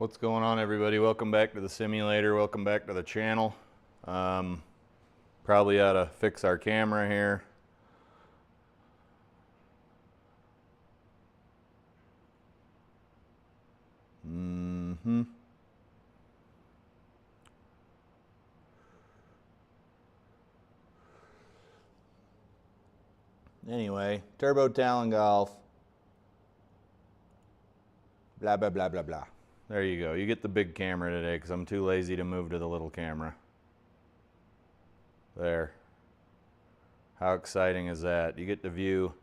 What's going on, everybody? Welcome back to the simulator. Welcome back to the channel. Probably ought to fix our camera here. Anyway, Turbo Talon Golf. Blah, blah, blah, blah, blah. There you go. You get the big camera today because I'm too lazy to move to the little camera. There. How exciting is that? You get to view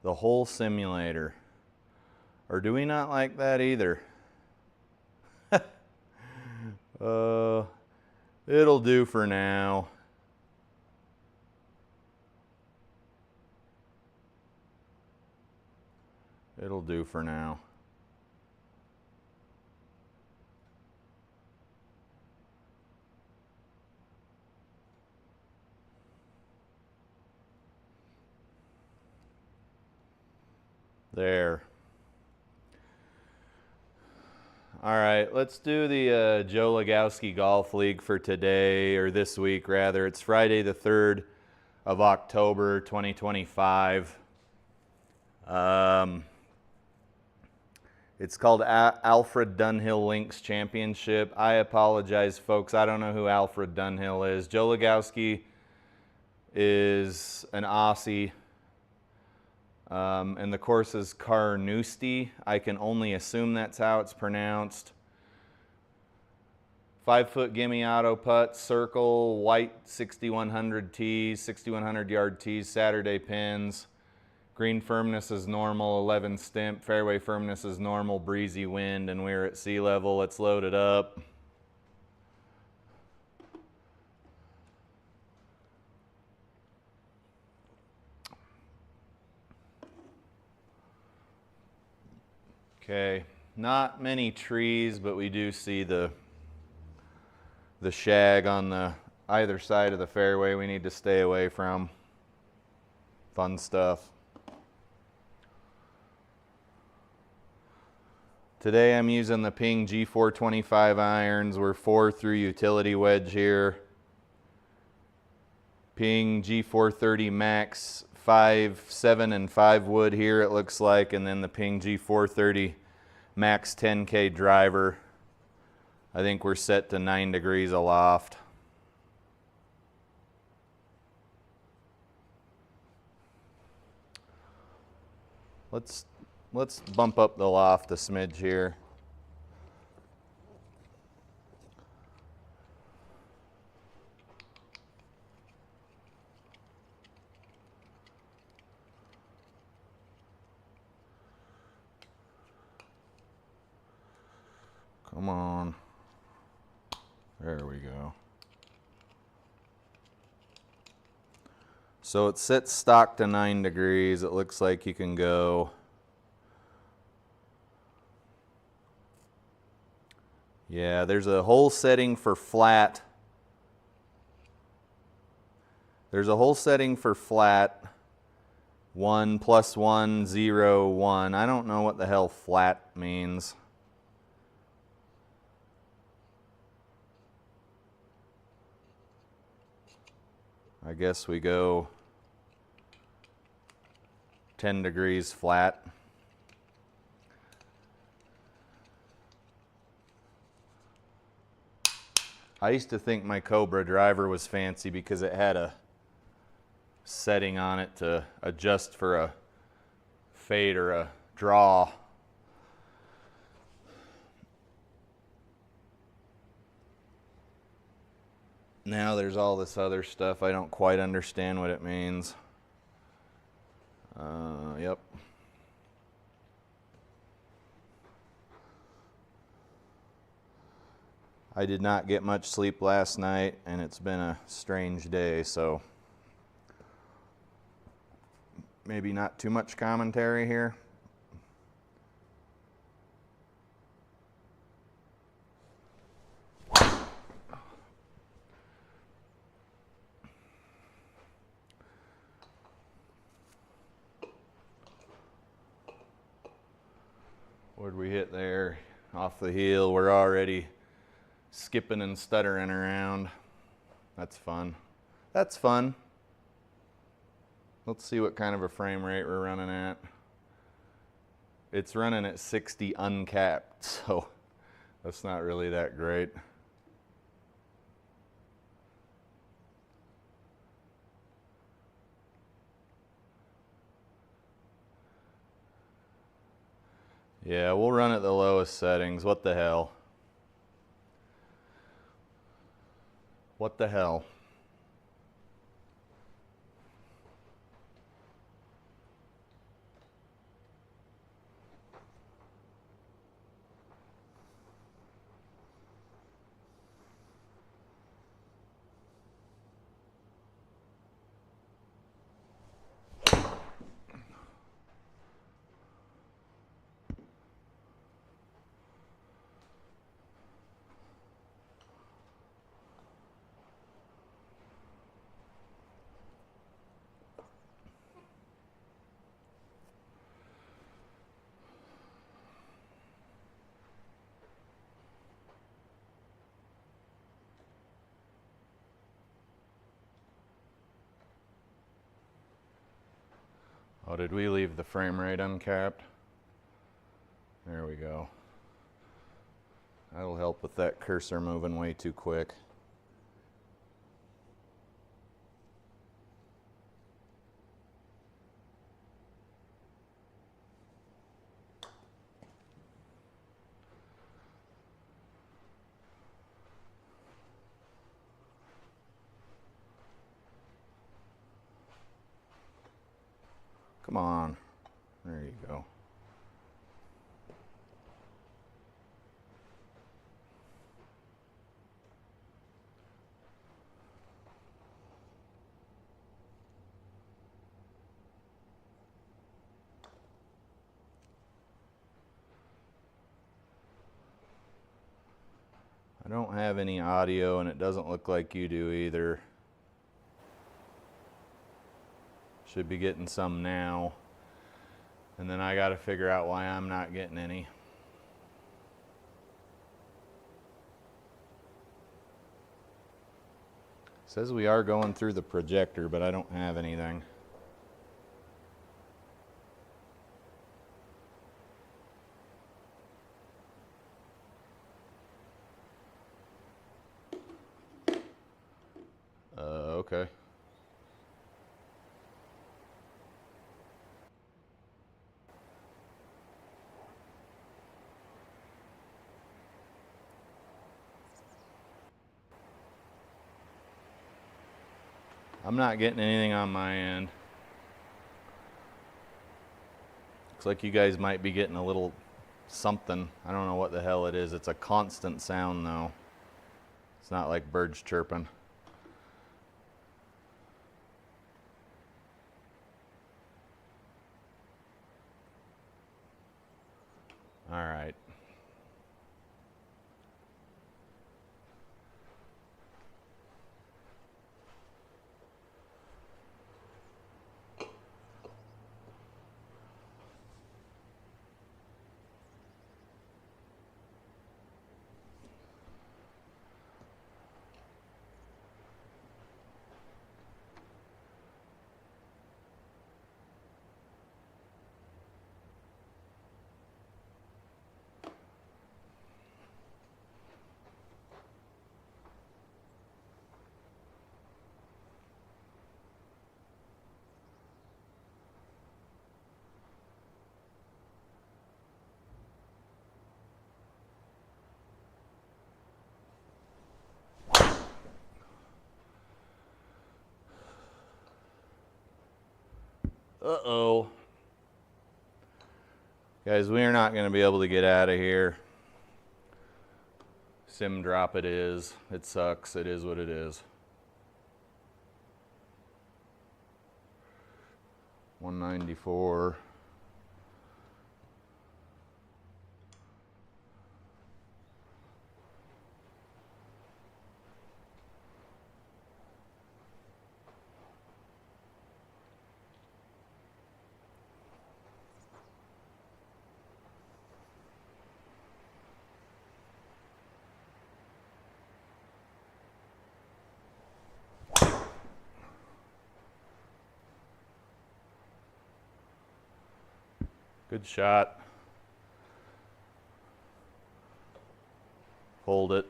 the whole simulator. Or do we not like that either? It'll do for now. It'll do for now. There. All right, let's do the Joe Lagowski Golf League for today, or this week rather. It's Friday the 3rd of October 2025. It's called Alfred Dunhill Links Championship. I apologize, folks. I don't know who Alfred Dunhill is. Joe Lagowski is an Aussie. And the course is Carnousti. I can only assume that's how it's pronounced. 5-foot gimme auto putt, circle, white 6100 tees, 6100 yard tees, Saturday pins. Green firmness is normal, 11 stimp. Fairway firmness is normal, breezy wind, and we're at sea level. Let's load it up. Okay, not many trees, but we do see the shag on the either side of the fairway we need to stay away from. Fun stuff. Today I'm using the Ping G425 irons. We're 4 through utility wedge here. Ping G430 Max 5, 7, and 5 wood here it looks like, and then the Ping G430 Max 10K driver. I think we're set to 9 degrees aloft. Let's bump up the loft a smidge here. Come on. There we go. So it's set stock to 9 degrees. It looks like you can go. Yeah, there's a whole setting for flat. There's a whole setting for flat. 1 + 1 0 1. I don't know what the hell flat means. I guess we go 10 degrees flat. I used to think my Cobra driver was fancy because it had a setting on it to adjust for a fade or a draw. Now there's all this other stuff. I don't quite understand what it means. Yep. I did not get much sleep last night, and it's been a strange day, so maybe not too much commentary here. What'd we hit there? off the heel. We're already skipping and stuttering around. That's fun. That's fun. Let's see what kind of a frame rate we're running at. It's running at 60 uncapped, so that's not really that great. Yeah, we'll run at the lowest settings. What the hell? What the hell? Oh, did we leave the frame rate uncapped? There we go. That'll help with that cursor moving way too quick. Come on. There you go. I don't have any audio, and it doesn't look like you do either. Should be getting some now. And then I got to figure out why I'm not getting any. Says we are going through the projector, but I don't have anything. Okay. I'm not getting anything on my end. Looks like you guys might be getting a little something. I don't know what the hell it is. It's a constant sound though. It's not like birds chirping. All right. Uh-oh. Guys, we are not going to be able to get out of here. Sim drop it is. It sucks. It is what it is. 194. Good shot. Hold it.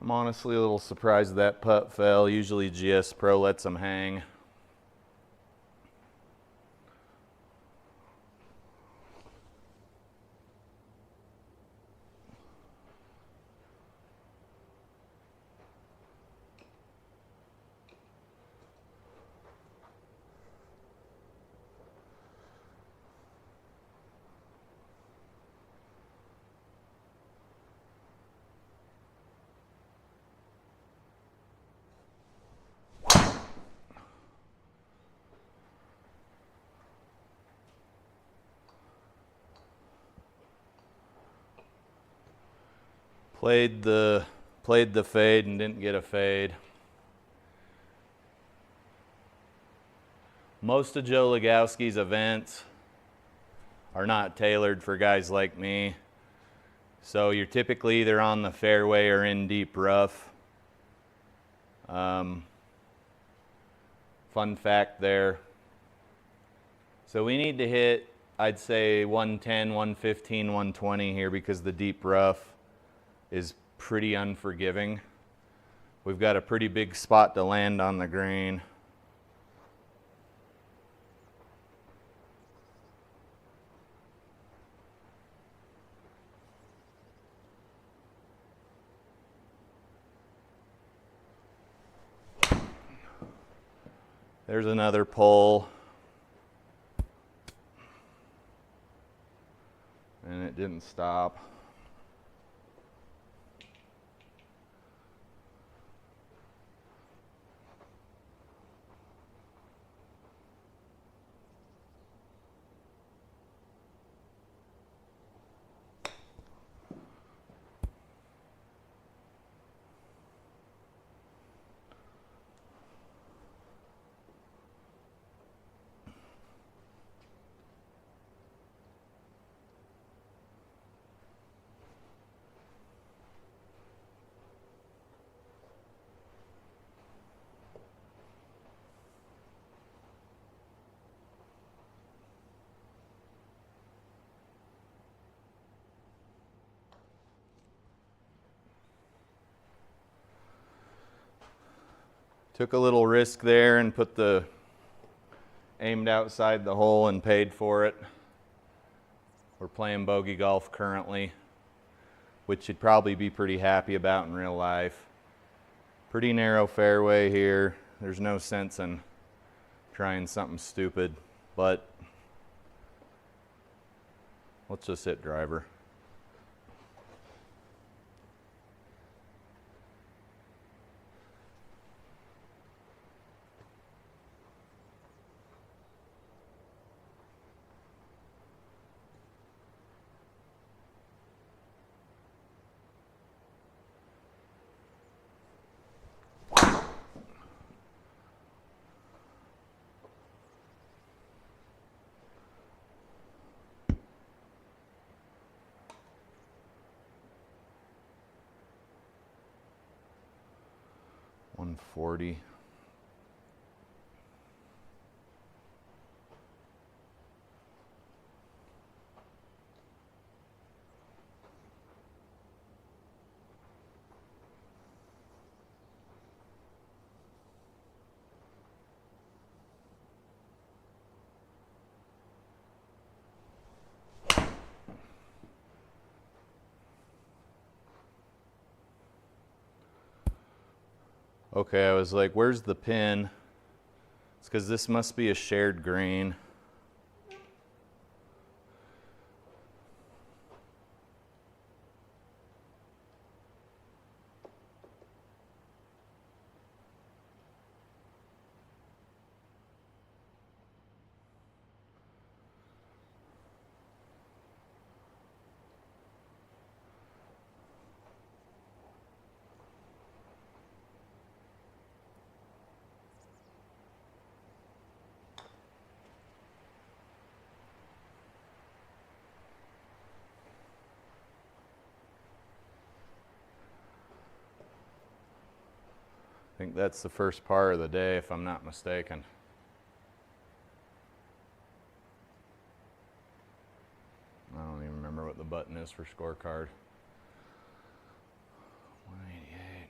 I'm honestly a little surprised that putt fell. Usually GSPro lets them hang. Played the fade and didn't get a fade. Most of Joe Lagowski's events are not tailored for guys like me. So you're typically either on the fairway or in deep rough. Fun fact there. So we need to hit, I'd say 110, 115, 120 here because the deep rough is pretty unforgiving. We've got a pretty big spot to land on the green. There's another pull. And it didn't stop. Took a little risk there and aimed outside the hole and paid for it. We're playing bogey golf currently, which you'd probably be pretty happy about in real life. Pretty narrow fairway here. There's no sense in trying something stupid, but let's just hit driver. $140. Okay, I was like, where's the pin? It's because this must be a shared green. I think that's the first par of the day, if I'm not mistaken. I don't even remember what the button is for scorecard. 188.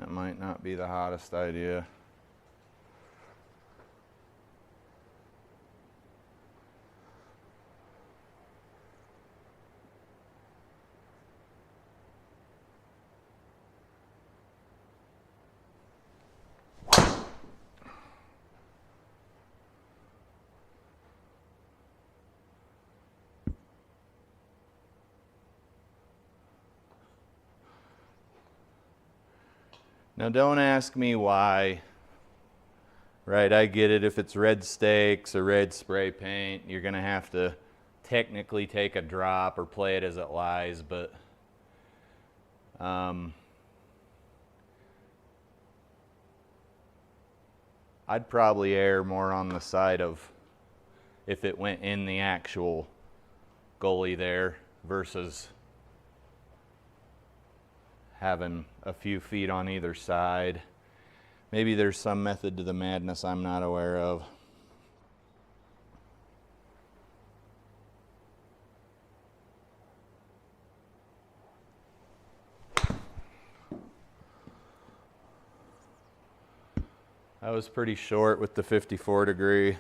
That might not be the hottest idea. Now don't ask me why, right? I get it. If it's red stakes or red spray paint, you're gonna have to technically take a drop or play it as it lies, but I'd probably err more on the side of if it went in the actual gully there versus having a few feet on either side. Maybe there's some method to the madness I'm not aware of. I was pretty short with the 54 degree.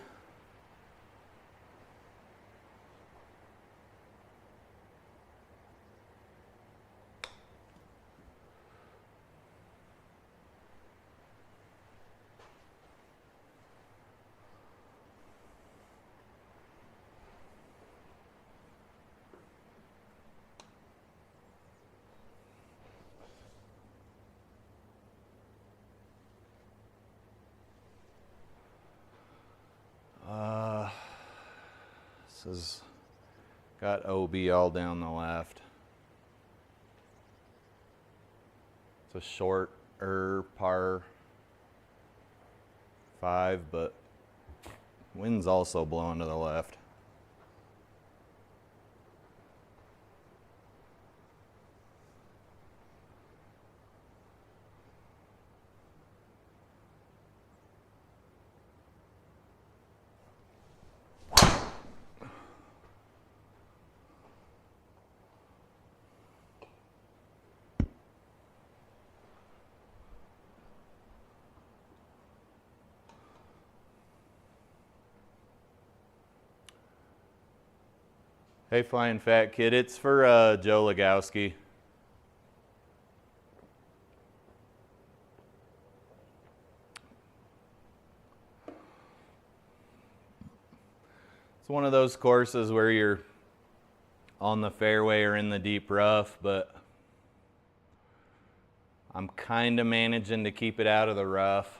This has got OB all down the left. It's a shorter par 5, but wind's also blowing to the left. Hey, Flying Fat Kid, it's for Joe Lagowski. It's one of those courses where you're on the fairway or in the deep rough, but I'm kind of managing to keep it out of the rough.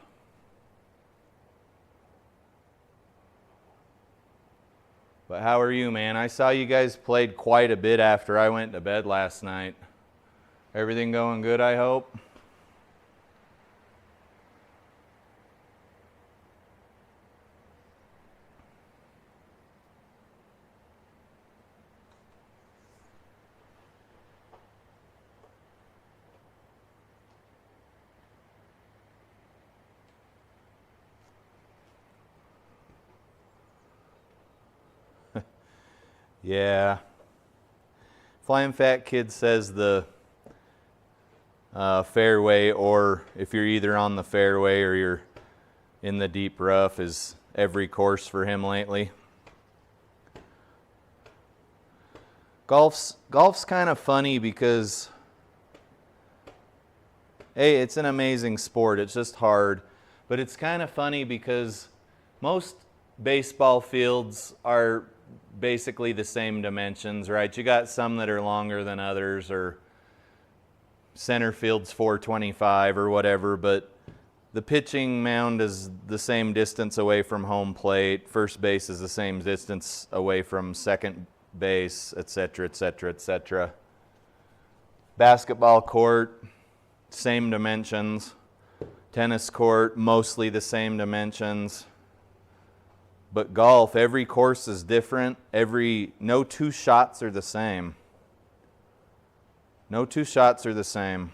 But how are you, man? I saw you guys played quite a bit after I went to bed last night. Everything going good, I hope? Yeah. Flying Fat Kid says the fairway, or if you're either on the fairway or you're in the deep rough, is every course for him lately. Golf's kind of funny because, hey, it's an amazing sport. It's just hard. But it's kind of funny because most baseball fields are basically the same dimensions, right? You got some that are longer than others, or center field's 425 or whatever, but the pitching mound is the same distance away from home plate. First base is the same distance away from second base, etc., etc., etc. Basketball court, same dimensions. Tennis court, mostly the same dimensions. But golf, every course is different. No two shots are the same. No two shots are the same.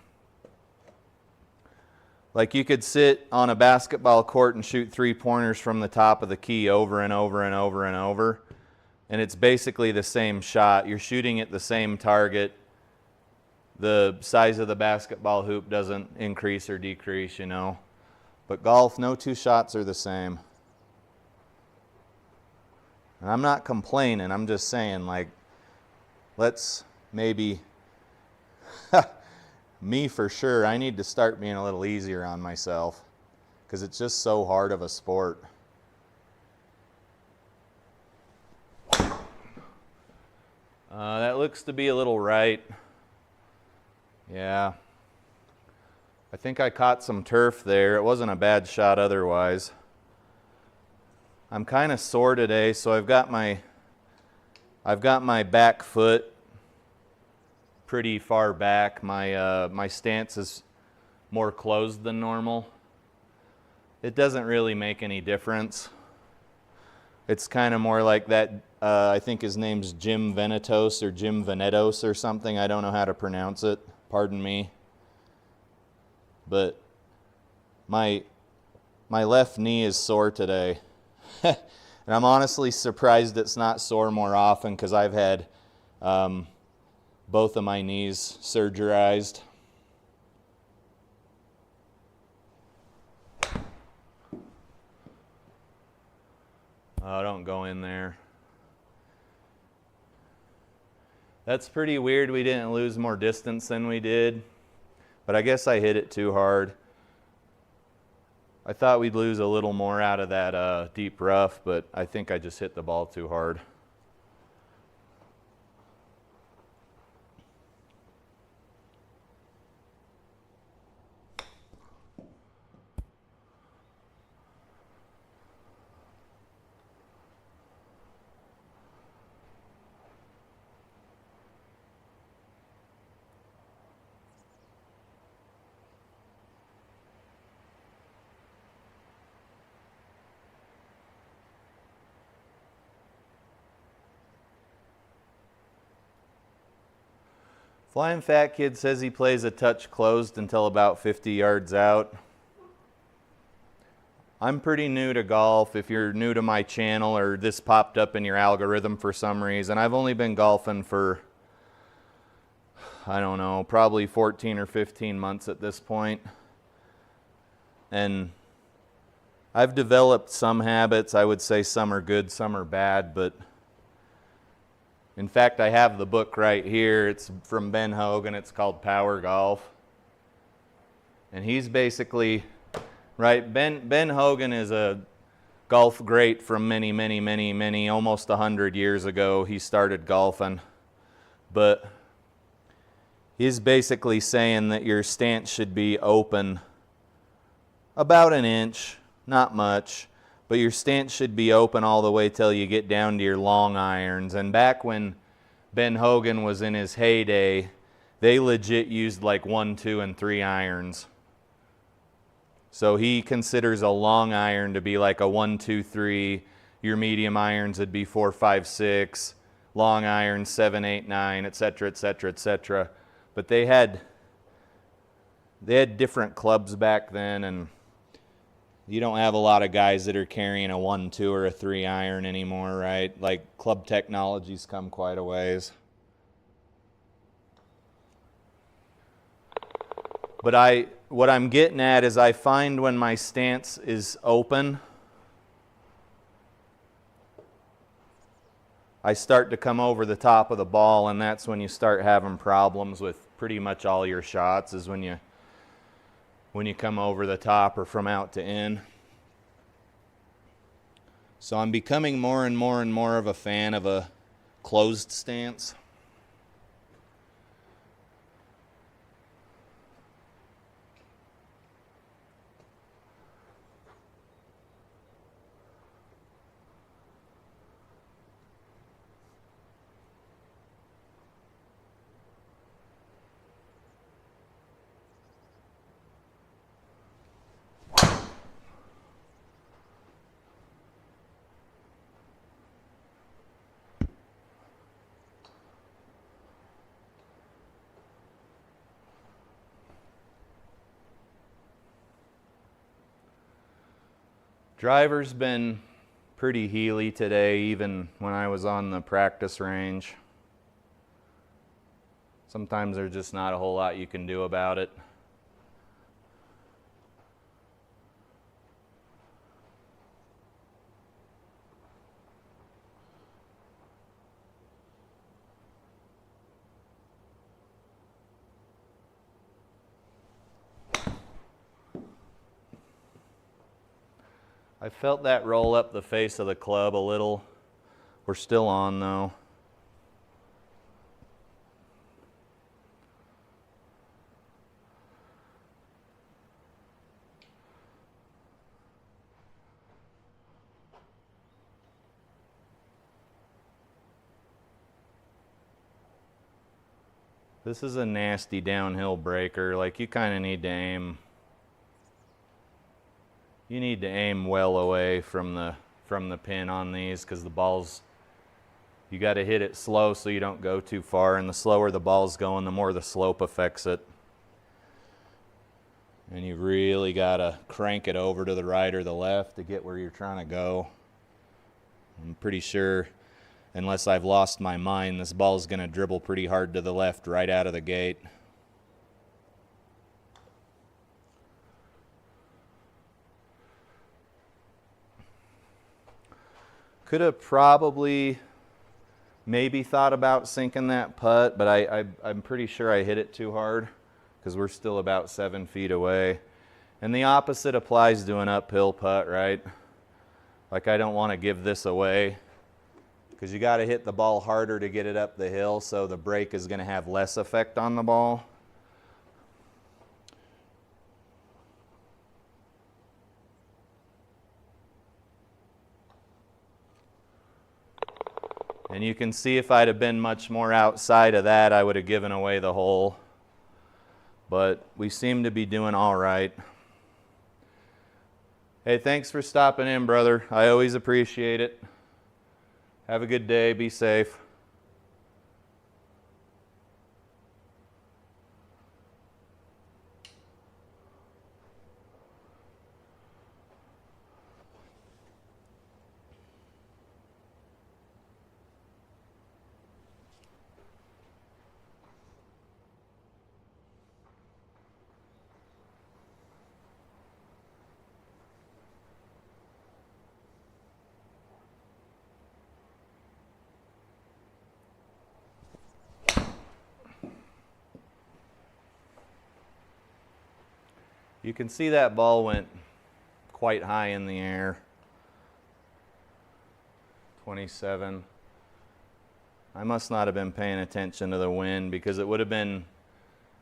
Like you could sit on a basketball court and shoot three-pointers from the top of the key over and over and over and over. And it's basically the same shot. You're shooting at the same target. The size of the basketball hoop doesn't increase or decrease, you know. But golf, no two shots are the same. And I'm not complaining. I'm just saying, like, let's maybe... Me for sure, I need to start being a little easier on myself because it's just so hard of a sport. That looks to be a little right. Yeah. I think I caught some turf there. It wasn't a bad shot otherwise. I'm kind of sore today, so I've got my back foot pretty far back. My stance is more closed than normal. It doesn't really make any difference. It's kind of more like that, I think his name's Jim Venetos or Jim Venetos or something. I don't know how to pronounce it. Pardon me. But my left knee is sore today. And I'm honestly surprised it's not sore more often because I've had both of my knees surgerized. Oh, don't go in there. That's pretty weird we didn't lose more distance than we did, but I guess I hit it too hard. I thought we'd lose a little more out of that deep rough, but I think I just hit the ball too hard. Flying Fat Kid says he plays a touch closed until about 50 yards out. I'm pretty new to golf. If you're new to my channel or this popped up in your algorithm for some reason, I've only been golfing for, I don't know, probably 14 or 15 months at this point. And I've developed some habits. I would say some are good, some are bad, but in fact, I have the book right here. It's from Ben Hogan. It's called Power Golf. And he's basically, right, Ben Hogan is a golf great from many, almost 100 years ago. He started golfing. But he's basically saying that your stance should be open about an inch, not much. But your stance should be open all the way till you get down to your long irons. And back when Ben Hogan was in his heyday, they legit used like 1, 2, and 3 irons. So he considers a long iron to be like a 1, 2, 3. Your medium irons would be 4, 5, 6. Long irons 7, 8, 9, etc., etc., etc. But they had different clubs back then, and you don't have a lot of guys that are carrying a 1, 2, or a 3 iron anymore, right? Like club technology's come quite a ways. But what I'm getting at is I find when my stance is open, I start to come over the top of the ball, and that's when you start having problems with pretty much all your shots, is when you come over the top or from out to in. So I'm becoming more and more of a fan of a closed stance. Driver's been pretty heely today, even when I was on the practice range. Sometimes there's just not a whole lot you can do about it. I felt that roll up the face of the club a little. We're still on though. This is a nasty downhill breaker. Like, you kind of need to aim. You need to aim well away from the pin on these, because the ball's, you got to hit it slow so you don't go too far, and the slower the ball's going, the more the slope affects it. And you really got to crank it over to the right or the left to get where you're trying to go. I'm pretty sure, unless I've lost my mind, this ball's going to dribble pretty hard to the left right out of the gate. Could have probably maybe thought about sinking that putt, but I'm pretty sure I hit it too hard because we're still about 7 feet away. And the opposite applies to an uphill putt, right? Like, I don't want to give this away because you got to hit the ball harder to get it up the hill, so the break is going to have less effect on the ball. And you can see if I'd have been much more outside of that, I would have given away the hole. But we seem to be doing all right. Hey, thanks for stopping in, brother. I always appreciate it. Have a good day. Be safe. You can see that ball went quite high in the air. 27. I must not have been paying attention to the wind, because it would have been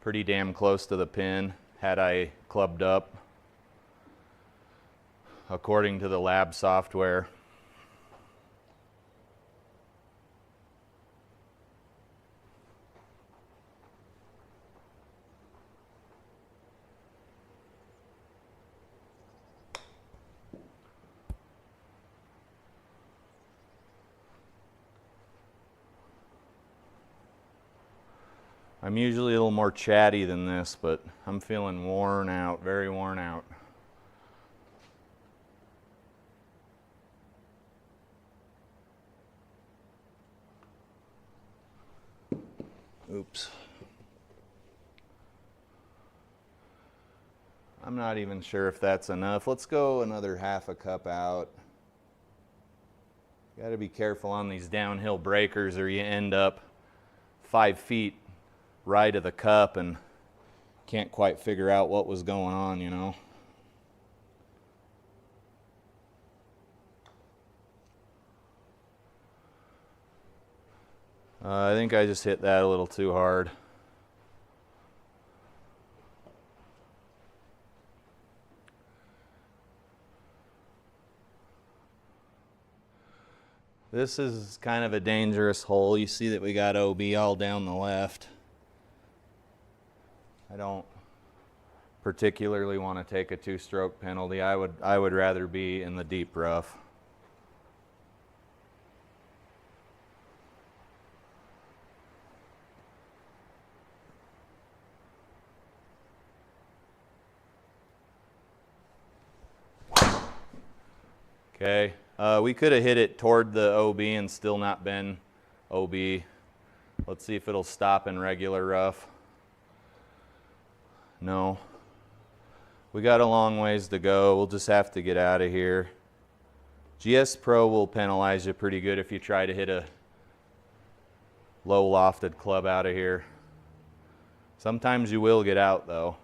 pretty damn close to the pin had I clubbed up, according to the lab software. I'm usually a little more chatty than this, but I'm feeling worn out, very worn out. Oops. I'm not even sure if that's enough. Let's go another half a cup out. You got to be careful on these downhill breakers, or you end up 5 feet right of the cup and can't quite figure out what was going on, you know. I think I just hit that a little too hard. This is kind of a dangerous hole. You see that we got OB all down the left. I don't particularly want to take a 2-stroke penalty. I would rather be in the deep rough. Okay, we could have hit it toward the OB and still not been OB. Let's see if it'll stop in regular rough. No. We got a long ways to go. We'll just have to get out of here. GSPro will penalize you pretty good if you try to hit a low lofted club out of here. Sometimes you will get out though.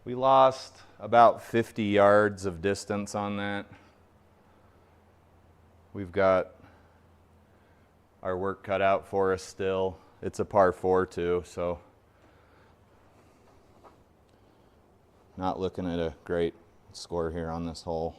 We lost about 50 yards of distance on that. We've got our work cut out for us still. It's a par 4 too, so not looking at a great score here on this hole.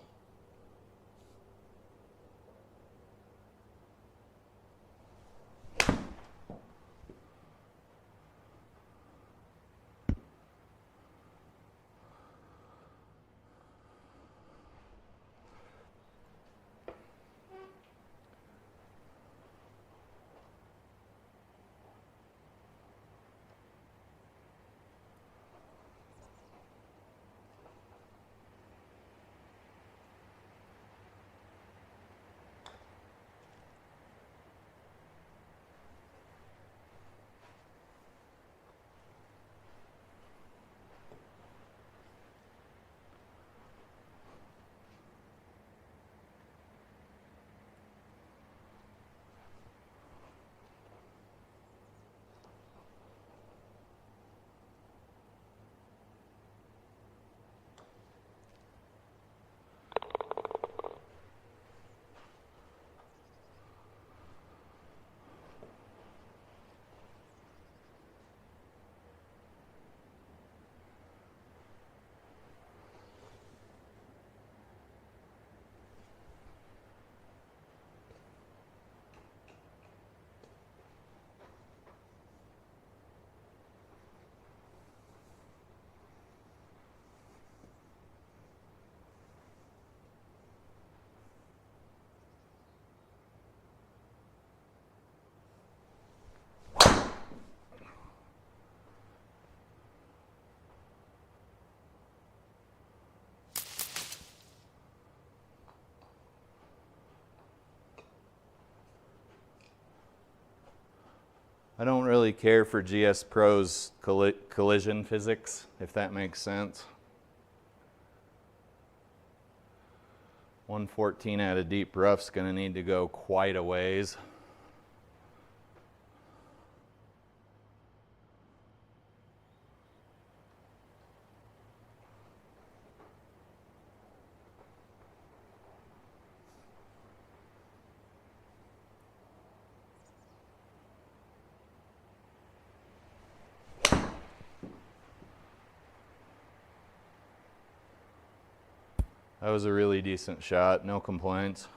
I don't really care for GSPro's collision physics, if that makes sense. 114 at a deep rough's going to need to go quite a ways. That was a really decent shot, no complaints.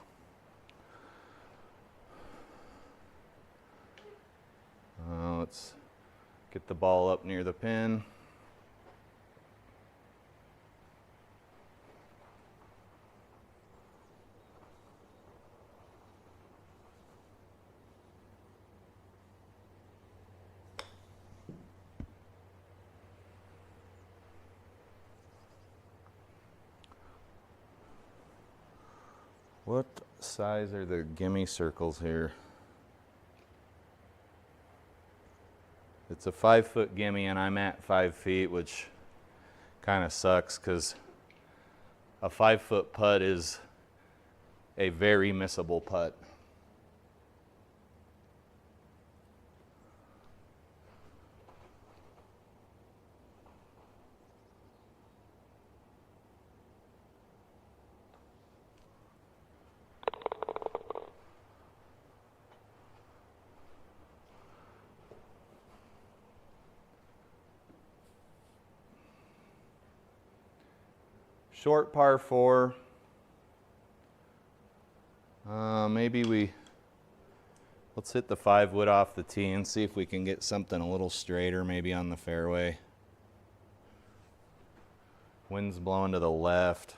Let's get the ball up near the pin. What size are the gimme circles here? It's a 5-foot gimme and I'm at 5 feet, which kind of sucks because a 5-foot putt is a very missable putt. Short par 4. Maybe let's hit the 5 wood off the tee and see if we can get something a little straighter, maybe on the fairway. Wind's blowing to the left,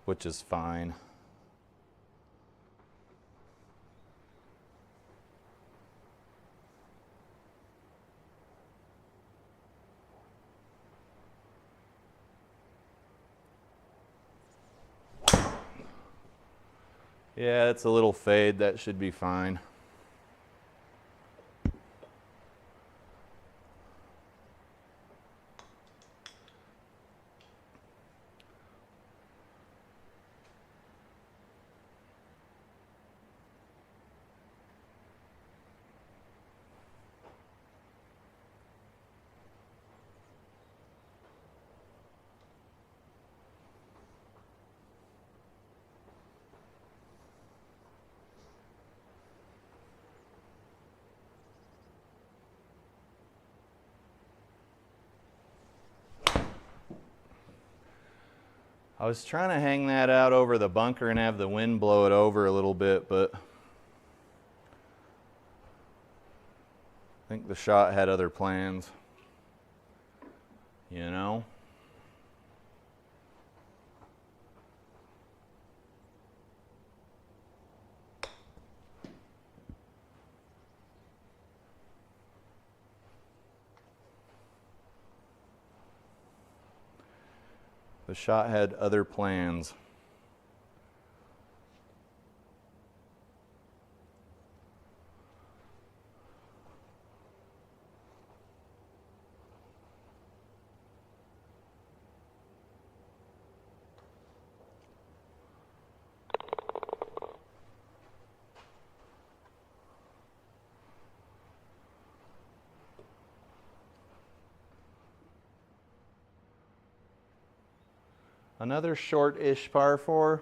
which is fine. Yeah, it's a little fade. That should be fine. I was trying to hang that out over the bunker and have the wind blow it over a little bit, but I think the shot had other plans, you know? The shot had other plans. Another short-ish par 4.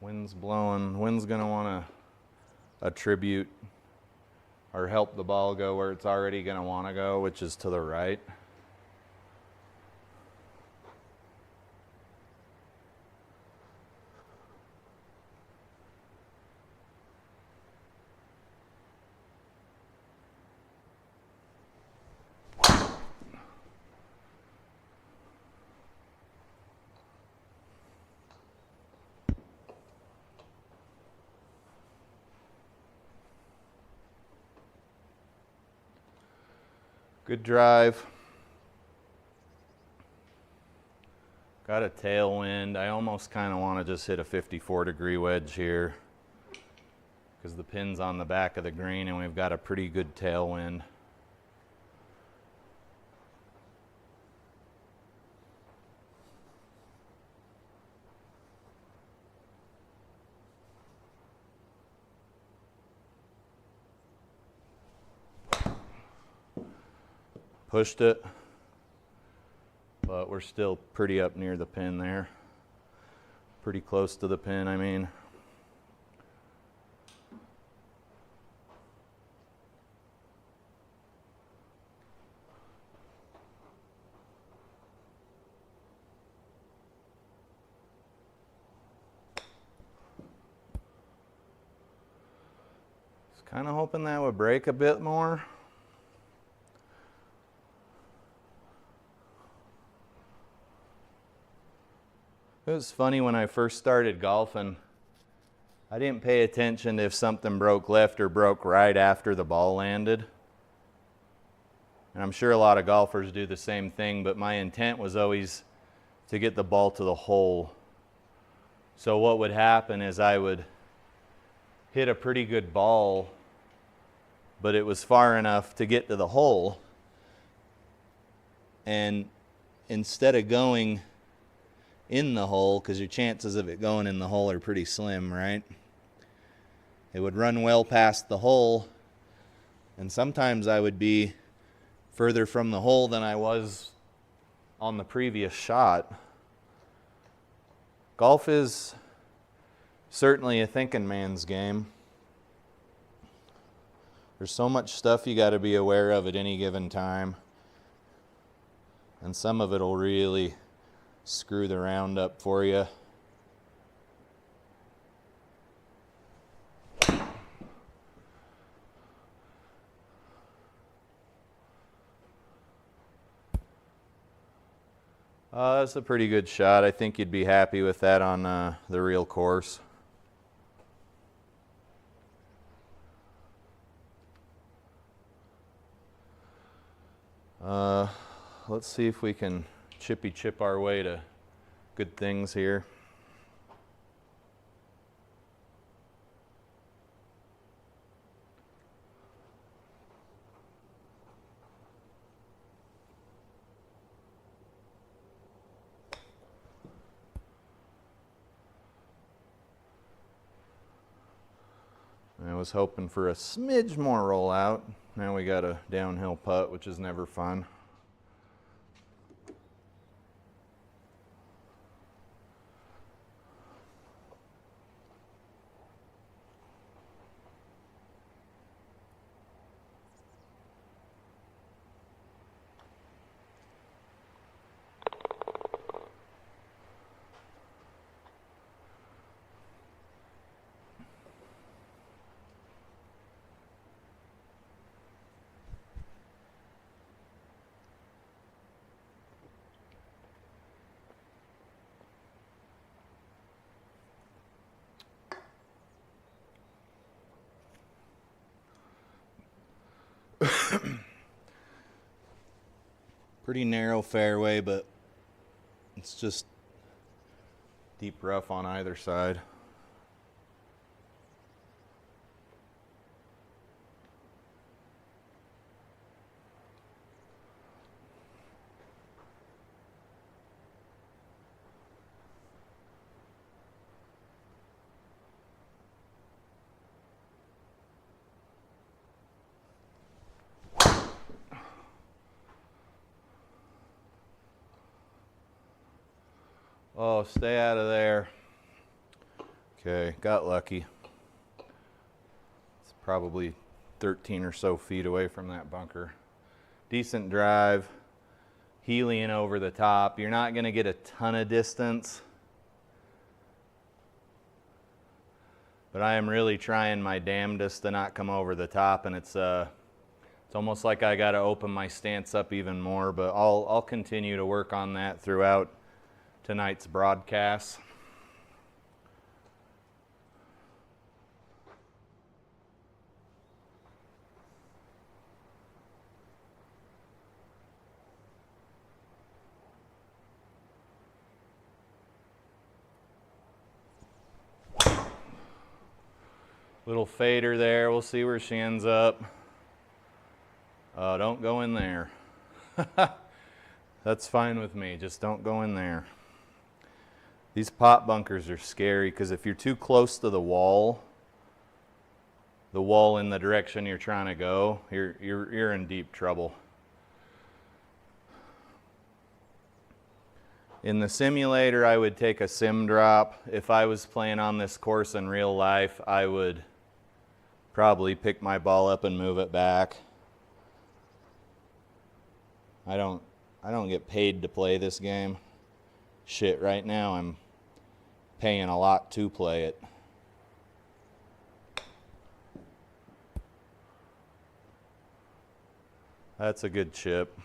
Wind's blowing. Wind's going to want to attribute or help the ball go where it's already going to want to go, which is to the right. Good drive. Got a tailwind. I almost kind of want to just hit a 54-degree wedge here because the pin's on the back of the green and we've got a pretty good tailwind. Pushed it, but we're still pretty up near the pin there. Pretty close to the pin, I mean. Just kind of hoping that would break a bit more. It was funny when I first started golfing, I didn't pay attention to if something broke left or broke right after the ball landed. And I'm sure a lot of golfers do the same thing, but my intent was always to get the ball to the hole. So what would happen is I would hit a pretty good ball, but it was far enough to get to the hole. And instead of going in the hole, because your chances of it going in the hole are pretty slim, right? It would run well past the hole, and sometimes I would be further from the hole than I was on the previous shot. Golf is certainly a thinking man's game. There's so much stuff you got to be aware of at any given time, and some of it will really screw the round up for you. That's a pretty good shot. I think you'd be happy with that on the real course. Let's see if we can chippy chip our way to good things here. I was hoping for a smidge more rollout. Now we got a downhill putt, which is never fun. Pretty narrow fairway, but it's just deep rough on either side. Oh, stay out of there. Okay, got lucky. It's probably 13 or so feet away from that bunker. Decent drive, helium over the top. You're not going to get a ton of distance, but I am really trying my damnedest to not come over the top, and it's almost like I got to open my stance up even more, but I'll continue to work on that throughout tonight's broadcast. Little fader there. We'll see where she ends up. Don't go in there. That's fine with me. Just don't go in there. These pot bunkers are scary because if you're too close to the wall in the direction you're trying to go, you're in deep trouble. In the simulator, I would take a sim drop. If I was playing on this course in real life, I would probably pick my ball up and move it back. I don't get paid to play this game. Shit, right now I'm paying a lot to play it. That's a good chip.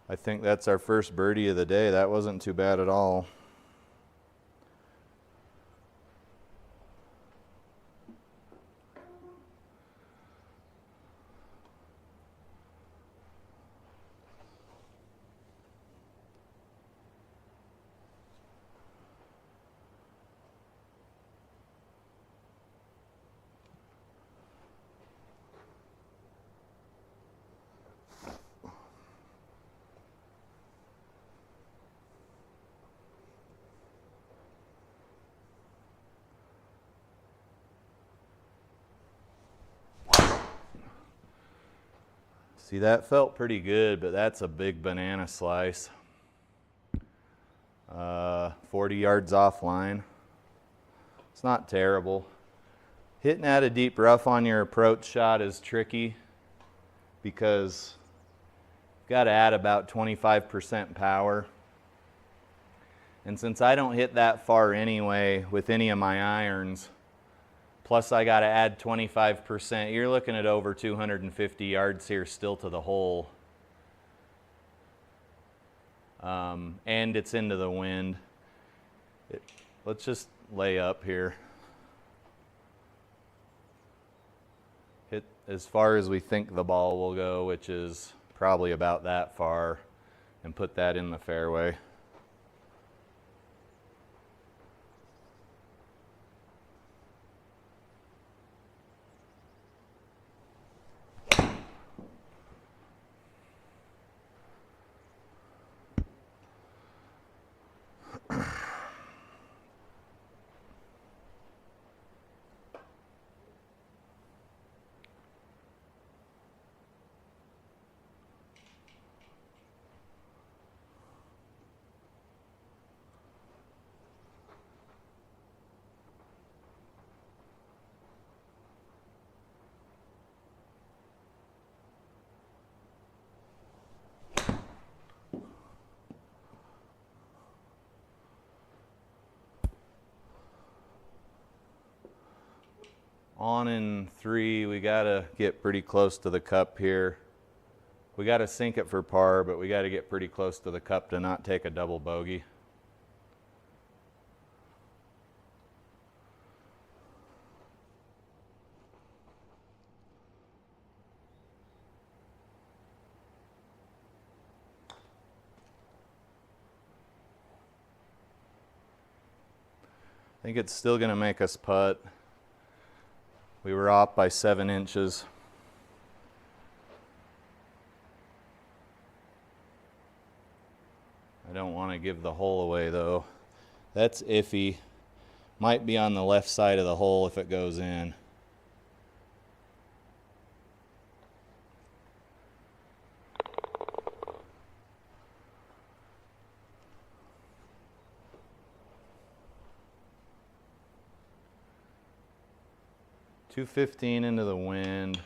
I think that's our first birdie of the day. That wasn't too bad at all. See, that felt pretty good, but that's a big banana slice. 40 yards offline. It's not terrible. Hitting at a deep rough on your approach shot is tricky because got to add about 25% power. And since I don't hit that far anyway with any of my irons, plus I got to add 25%, you're looking at over 250 yards here still to the hole. And it's into the wind. Let's just lay up here. Hit as far as we think the ball will go, which is probably about that far, and put that in the fairway. On in 3, we gotta get pretty close to the cup here. We gotta sink it for par, but we gotta get pretty close to the cup to not take a double bogey. I think it's still gonna make us putt. We were off by 7 inches. I don't want to give the hole away though. That's iffy. Might be on the left side of the hole if it goes in. .215 into the wind.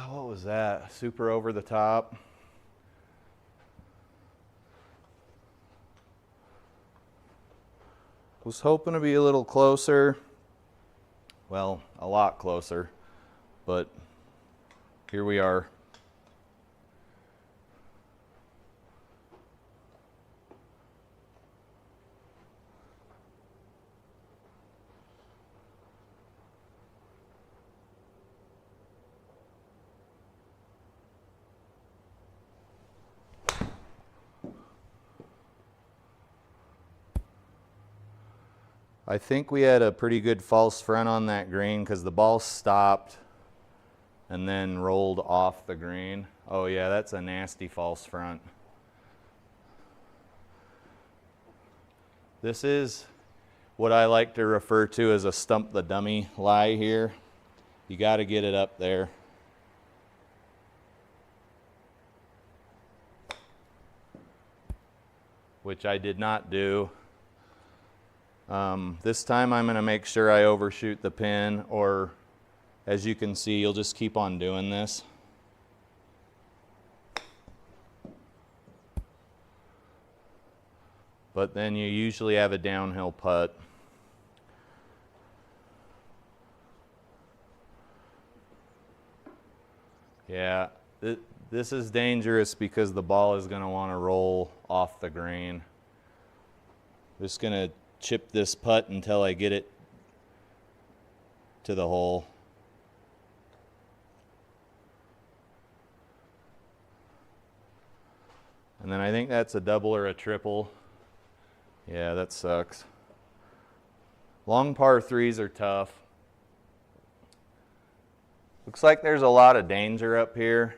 What was that? Super over the top. Was hoping to be a little closer. Well, a lot closer, but here we are. I think we had a pretty good false front on that green because the ball stopped and then rolled off the green. Oh yeah, that's a nasty false front. This is what I like to refer to as a stump the dummy lie here. You got to get it up there. Which I did not do. This time I'm going to make sure I overshoot the pin, or as you can see, you'll just keep on doing this. But then you usually have a downhill putt. Yeah, this is dangerous because the ball is going to want to roll off the green. Just going to chip this putt until I get it to the hole. And then I think that's a double or a triple. Yeah, that sucks. Long par threes are tough. Looks like there's a lot of danger up here.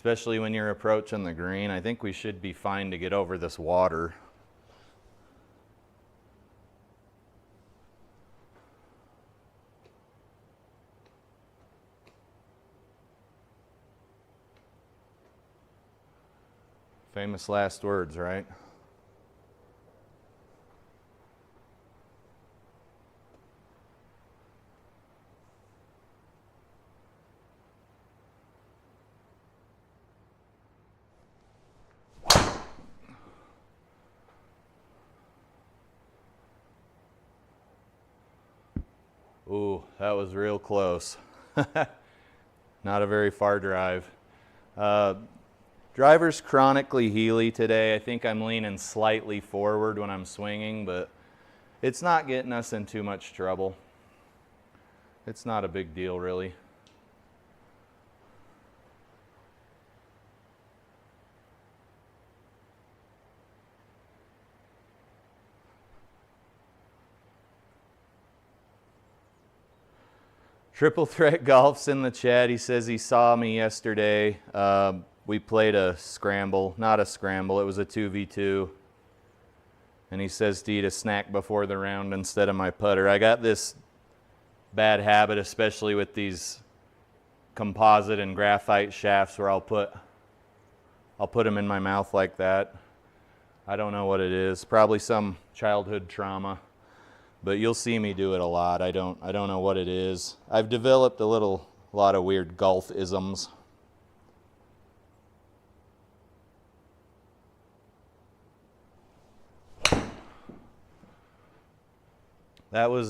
especially when you're approaching the green. I think we should be fine to get over this water. Famous last words, right? Ooh, that was real close. Not a very far drive. Driver's chronically heely today. I think I'm leaning slightly forward when I'm swinging, but it's not getting us in too much trouble. It's not a big deal, really. Triple Threat Golf's in the chat. He says he saw me yesterday. We played a scramble, not a scramble, it was a 2v2. And he says to eat a snack before the round instead of my putter. I got this bad habit, especially with these composite and graphite shafts, where I'll put them in my mouth like that. I don't know what it is, probably some childhood trauma. But you'll see me do it a lot. I don't know what it is. I've developed a lot of weird golf isms. That was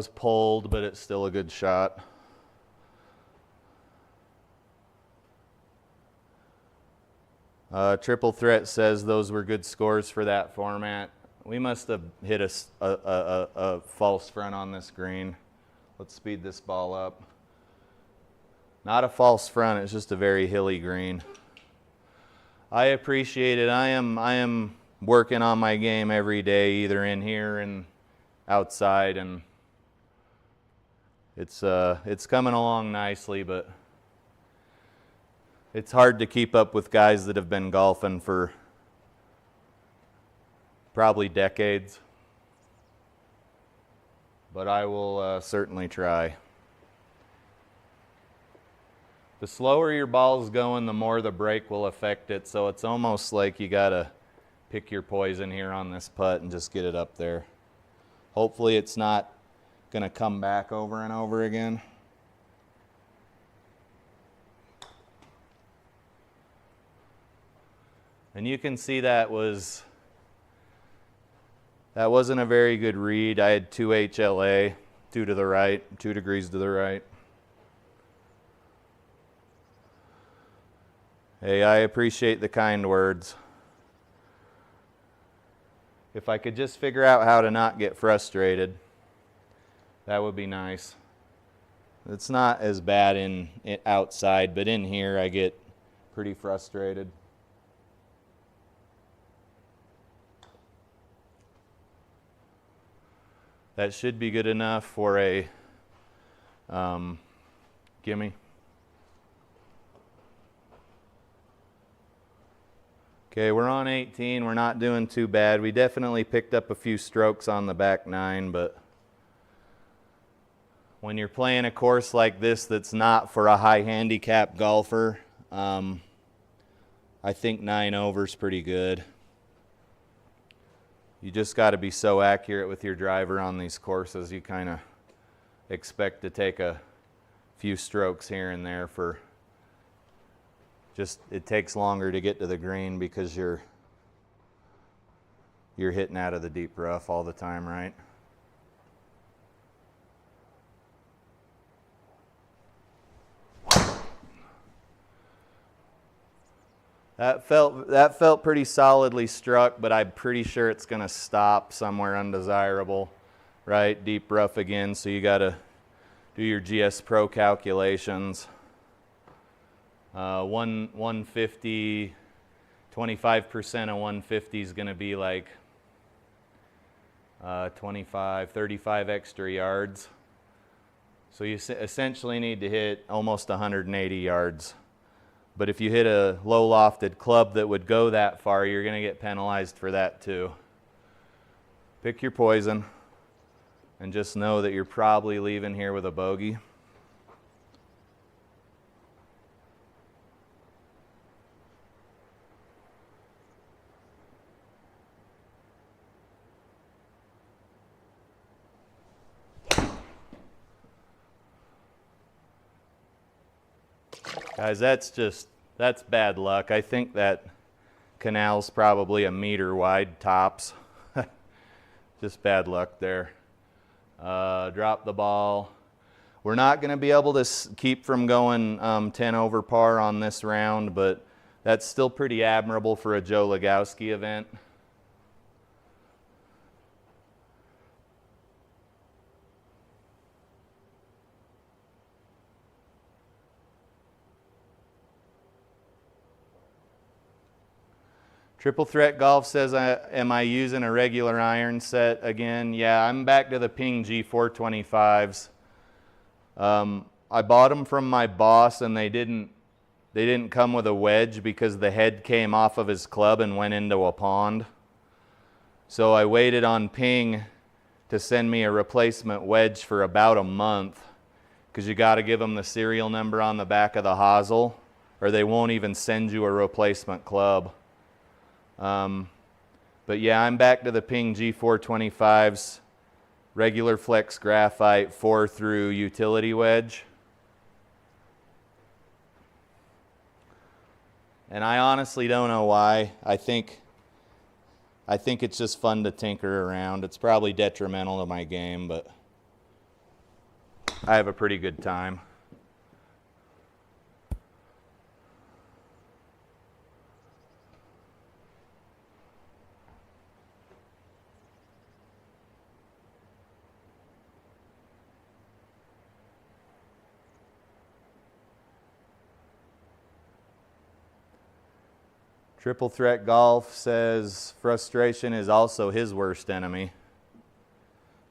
pulled, but it's still a good shot. Triple Threat says those were good scores for that format. We must have hit a false front on this green. Let's speed this ball up. Not a false front, it's just a very hilly green. I appreciate it. I am working on my game every day, either in here and outside, and it's coming along nicely, but it's hard to keep up with guys that have been golfing for probably decades, but I will certainly try. The slower your ball's going, the more the break will affect it, so it's almost like you gotta pick your poison here on this putt and just get it up there. Hopefully it's not gonna come back over and over again. And you can see that wasn't a very good read. I had 2 HLA, 2 to the right, 2 degrees to the right. Hey, I appreciate the kind words. If I could just figure out how to not get frustrated, that would be nice. It's not as bad outside, but in here I get pretty frustrated. That should be good enough for a gimme. Okay, we're on 18. We're not doing too bad. We definitely picked up a few strokes on the back 9, but when you're playing a course like this that's not for a high handicap golfer, I think 9 over is pretty good. You just got to be so accurate with your driver on these courses. You kind of expect to take a few strokes here and there for just, it takes longer to get to the green because you're hitting out of the deep rough all the time, right? That felt pretty solidly struck, but I'm pretty sure it's going to stop somewhere undesirable, right? Deep rough again, so you got to do your GSPro calculations. 150, 25% of 150 is going to be like 25, 35 extra yards. So you essentially need to hit almost 180 yards But if you hit a low lofted club that would go that far, you're going to get penalized for that too. Pick your poison and just know that you're probably leaving here with a bogey. Guys, that's bad luck. I think that canal's probably a meter wide tops. Just bad luck there. Drop the ball. We're not going to be able to keep from going 10 over par on this round, but that's still pretty admirable for a Joe Lagowski event. Triple Threat Golf says, am I using a regular iron set again? Yeah, I'm back to the Ping G425s. I bought them from my boss, and they didn't come with a wedge because the head came off of his club and went into a pond. So I waited on Ping to send me a replacement wedge for about a month, because you got to give them the serial number on the back of the hosel, or they won't even send you a replacement club. But yeah, I'm back to the Ping G425s, regular flex graphite 4 through utility wedge. And I honestly don't know why. I think it's just fun to tinker around. It's probably detrimental to my game, but I have a pretty good time. Triple Threat Golf says frustration is also his worst enemy.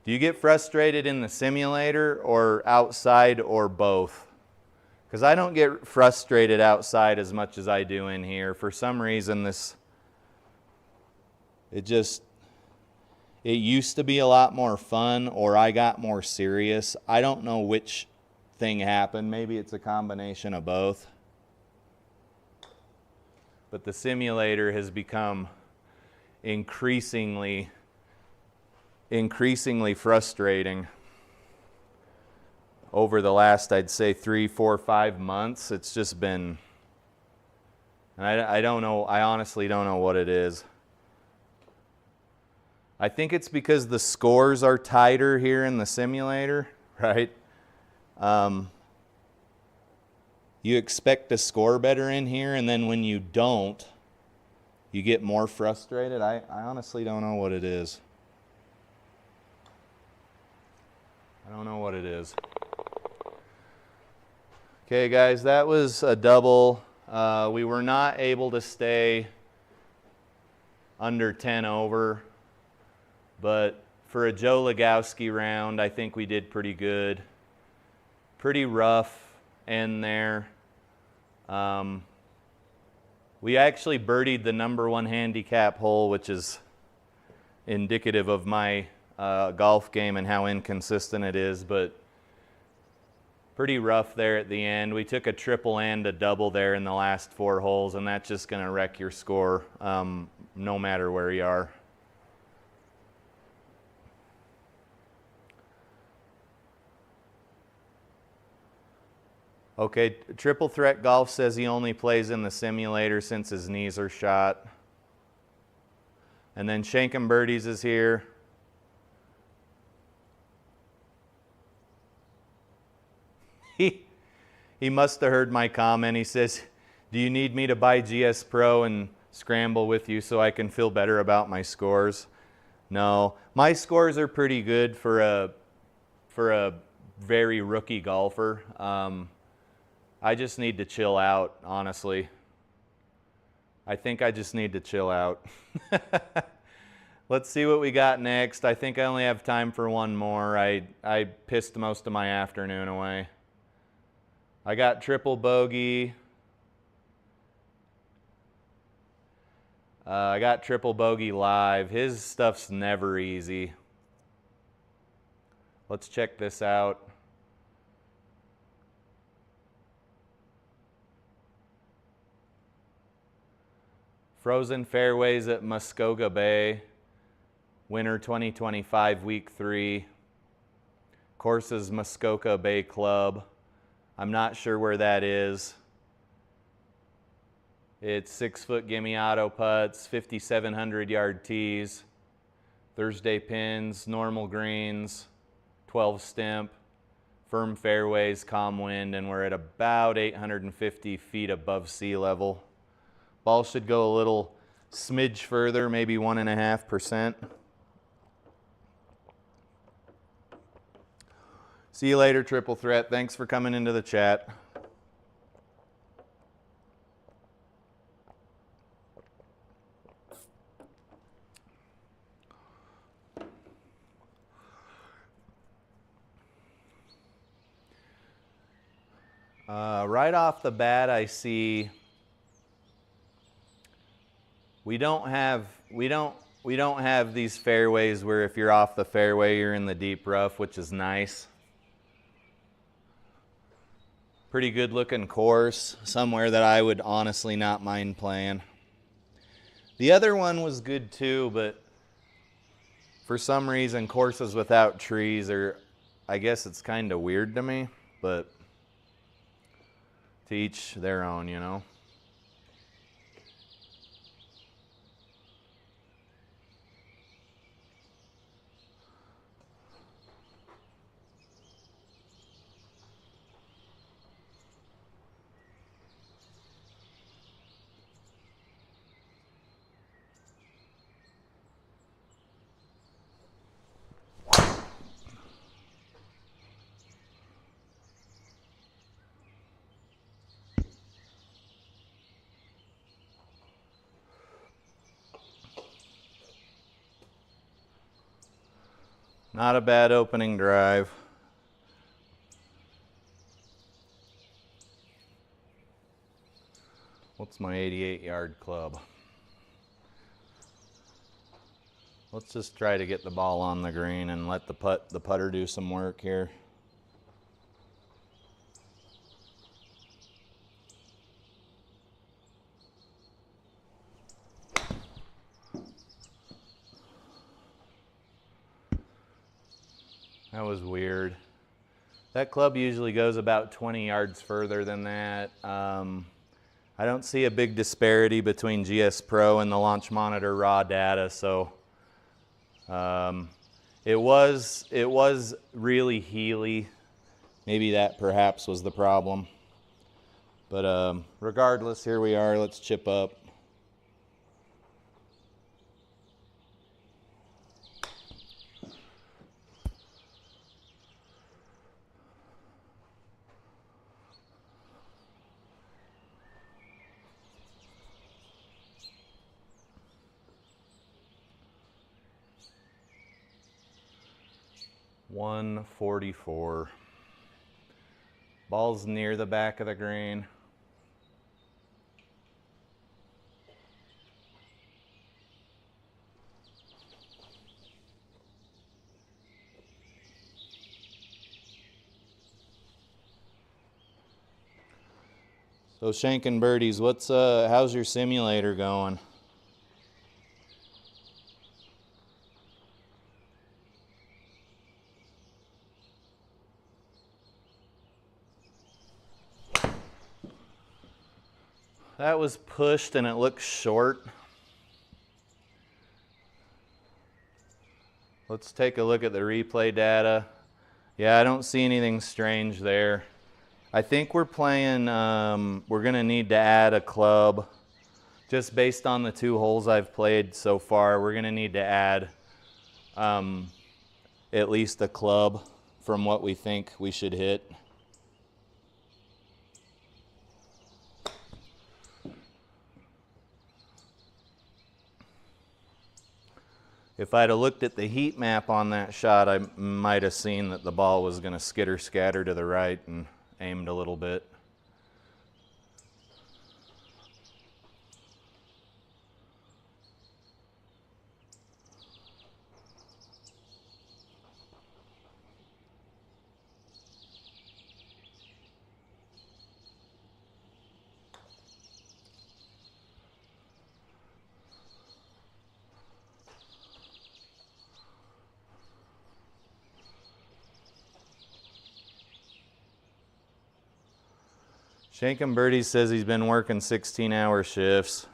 Do you get frustrated in the simulator or outside or both? Because I don't get frustrated outside as much as I do in here. For some reason, it used to be a lot more fun, or I got more serious. I don't know which thing happened. Maybe it's a combination of both. But the simulator has become increasingly frustrating over the last, I'd say, 3, 4, 5 months. It's just been, and I don't know, I honestly don't know what it is. I think it's because the scores are tighter here in the simulator, right? You expect to score better in here, and then when you don't, you get more frustrated. I honestly don't know what it is. I don't know what it is. Okay, guys, that was a double. We were not able to stay under 10 over, but for a Joe Lagowski round, I think we did pretty good. Pretty rough end there. We actually birdied the #1 handicap hole, which is indicative of my golf game and how inconsistent it is, but pretty rough there at the end. We took a triple and a double there in the last 4 holes, and that's just going to wreck your score no matter where you are. Okay, Triple Threat Golf says he only plays in the simulator since his knees are shot. And then Shankin' Birdies is here. He must have heard my comment. He says, do you need me to buy GSPro and scramble with you so I can feel better about my scores? No, my scores are pretty good for a very rookie golfer. I just need to chill out, honestly. I think I just need to chill out. Let's see what we got next. I think I only have time for one more. I pissed most of my afternoon away. I got triple bogey. I got Triple Bogey live. His stuff's never easy. Let's check this out. Frozen Fairways at Muskogee Bay, Winter 2025, Week 3. Courses Muskogee Bay Club. I'm not sure where that is. It's 6-foot gimme auto putts, 5,700 yard tees, Thursday pins, normal greens, 12 stimp, firm fairways, calm wind, and we're at about 850 feet above sea level. Ball should go a little smidge further, maybe 1.5%. See you later, Triple Threat. Thanks for coming into the chat. Right off the bat, I see we don't have these fairways where if you're off the fairway, you're in the deep rough, which is nice. Pretty good looking course, somewhere that I would honestly not mind playing. The other one was good too, but for some reason courses without trees are, I guess it's kind of weird to me, but to each their own, you know. Not a bad opening drive. What's my 88-yard club? Let's just try to get the ball on the green and let the putter do some work here. That was weird. That club usually goes about 20 yards further than that. I don't see a big disparity between GSPro and the launch monitor raw data, so it was really heely. Maybe that perhaps was the problem. But regardless, here we are. Let's chip up. .144. Ball's near the back of the green. So Shankin' Birdies, how's your simulator going? That was pushed and it looks short. Let's take a look at the replay data. Yeah, I don't see anything strange there. I think we're playing, we're gonna need to add a club. Just based on the 2 holes I've played so far, we're gonna need to add at least a club from what we think we should hit. If I'd have looked at the heat map on that shot, I might have seen that the ball was going to skitter scatter to the right and aimed a little bit. Shankin' Birdie says he's been working 16-hour shifts.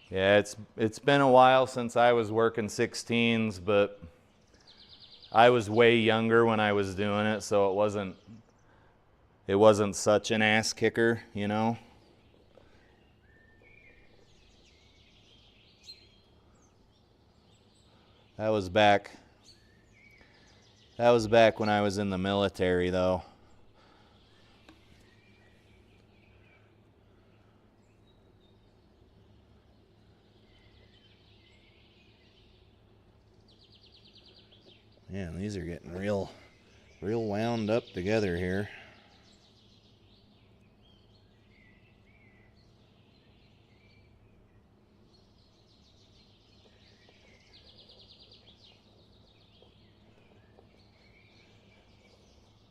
Yeah, it's been a while since I was working 16s, but I was way younger when I was doing it, so it wasn't such an ass kicker, you know. That was back when I was in the military, though. Man, these are getting real wound up together here.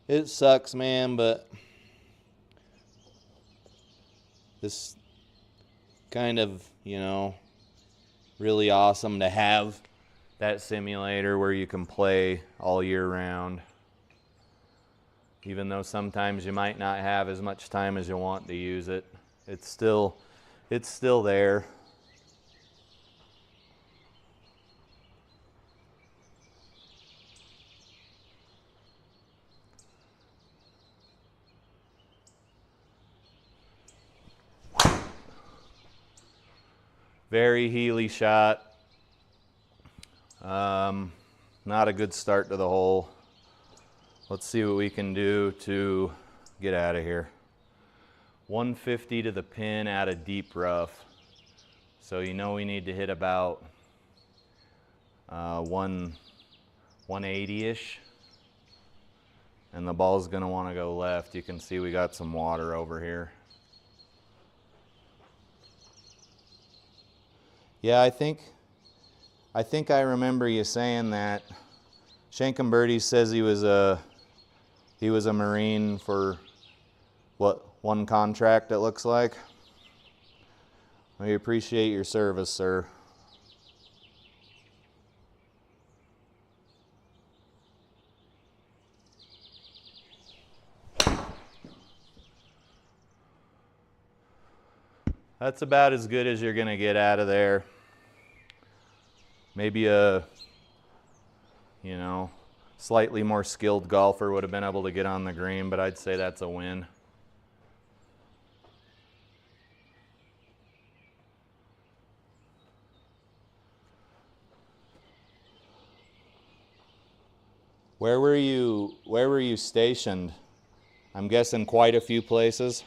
It sucks, man, but this kind of, you know, really awesome to have that simulator where you can play all year round. Even though sometimes you might not have as much time as you want to use it, it's still there. Very Healy shot. Not a good start to the hole. Let's see what we can do to get out of here. 150 to the pin out of deep rough. So you know we need to hit about 180-ish. And the ball's gonna wanna go left. You can see we got some water over here. Yeah, I think I remember you saying that. Shankin' Birdie says he was a Marine for what, one contract it looks like. We appreciate your service, sir. That's about as good as you're gonna get out of there. Maybe a, you know, slightly more skilled golfer would have been able to get on the green, but I'd say that's a win. Where were you stationed? I'm guessing quite a few places.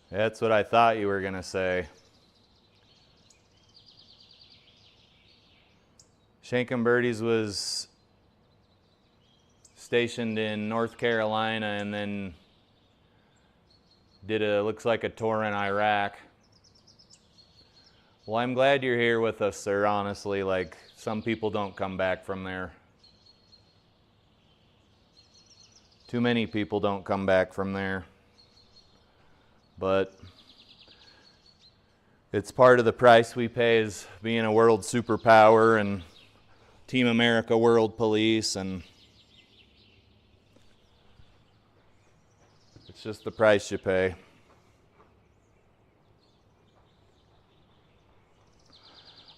That's what I thought you were gonna say. Shankin' Birdies was stationed in North Carolina and then looks like a tour in Iraq. Well, I'm glad you're here with us, sir, honestly. Like, some people don't come back from there. Too many people don't come back from there. But it's part of the price we pay as being a world superpower and Team America World Police, and it's just the price you pay.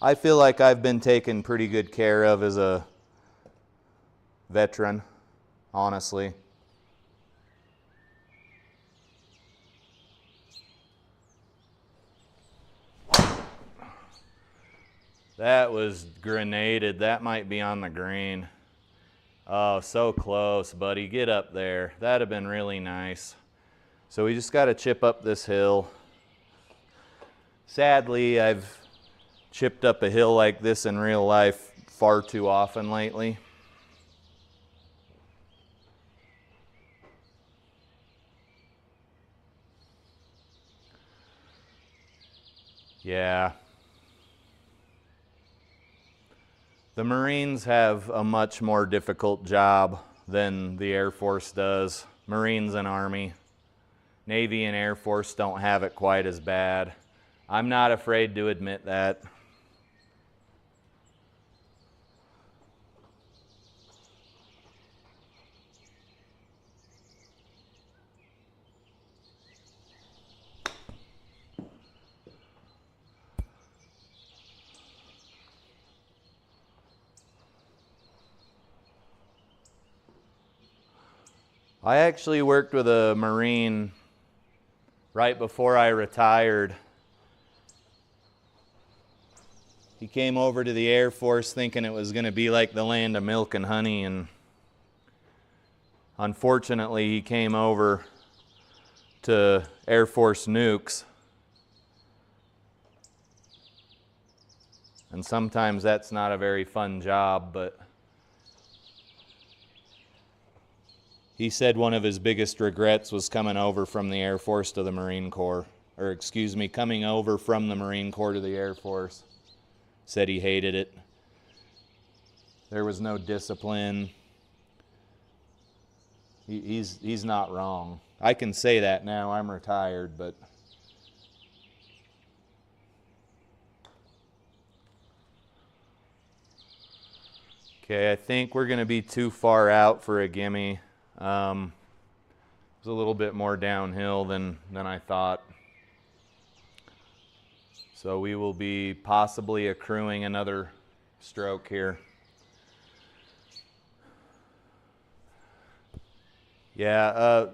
I feel like I've been taken pretty good care of as a veteran, honestly. That was grenaded. That might be on the green. Oh, so close, buddy. Get up there. That'd have been really nice. So we just got to chip up this hill. Sadly, I've chipped up a hill like this in real life far too often lately. Yeah. The Marines have a much more difficult job than the Air Force does. Marines and Army. Navy and Air Force don't have it quite as bad. I'm not afraid to admit that. I actually worked with a Marine right before I retired. He came over to the Air Force thinking it was going to be like the land of milk and honey, and unfortunately he came over to Air Force nukes. And sometimes that's not a very fun job, but he said one of his biggest regrets was coming over from the Air Force to the Marine Corps. Or excuse me, coming over from the Marine Corps to the Air Force. Said he hated it. There was no discipline. He's not wrong. I can say that now. I'm retired, but okay, I think we're going to be too far out for a gimme. It was a little bit more downhill than I thought. So we will be possibly accruing another stroke here. Yeah,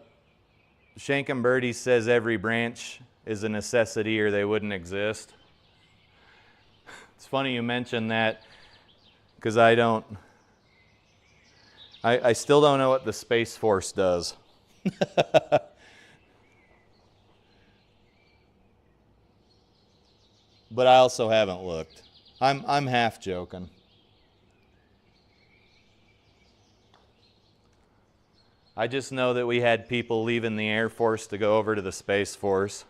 Shankum Birdie says every branch is a necessity or they wouldn't exist. It's funny you mention that because I still don't know what the Space Force does. But I also haven't looked. I'm half joking. I just know that we had people leaving the Air Force to go over to the Space Force.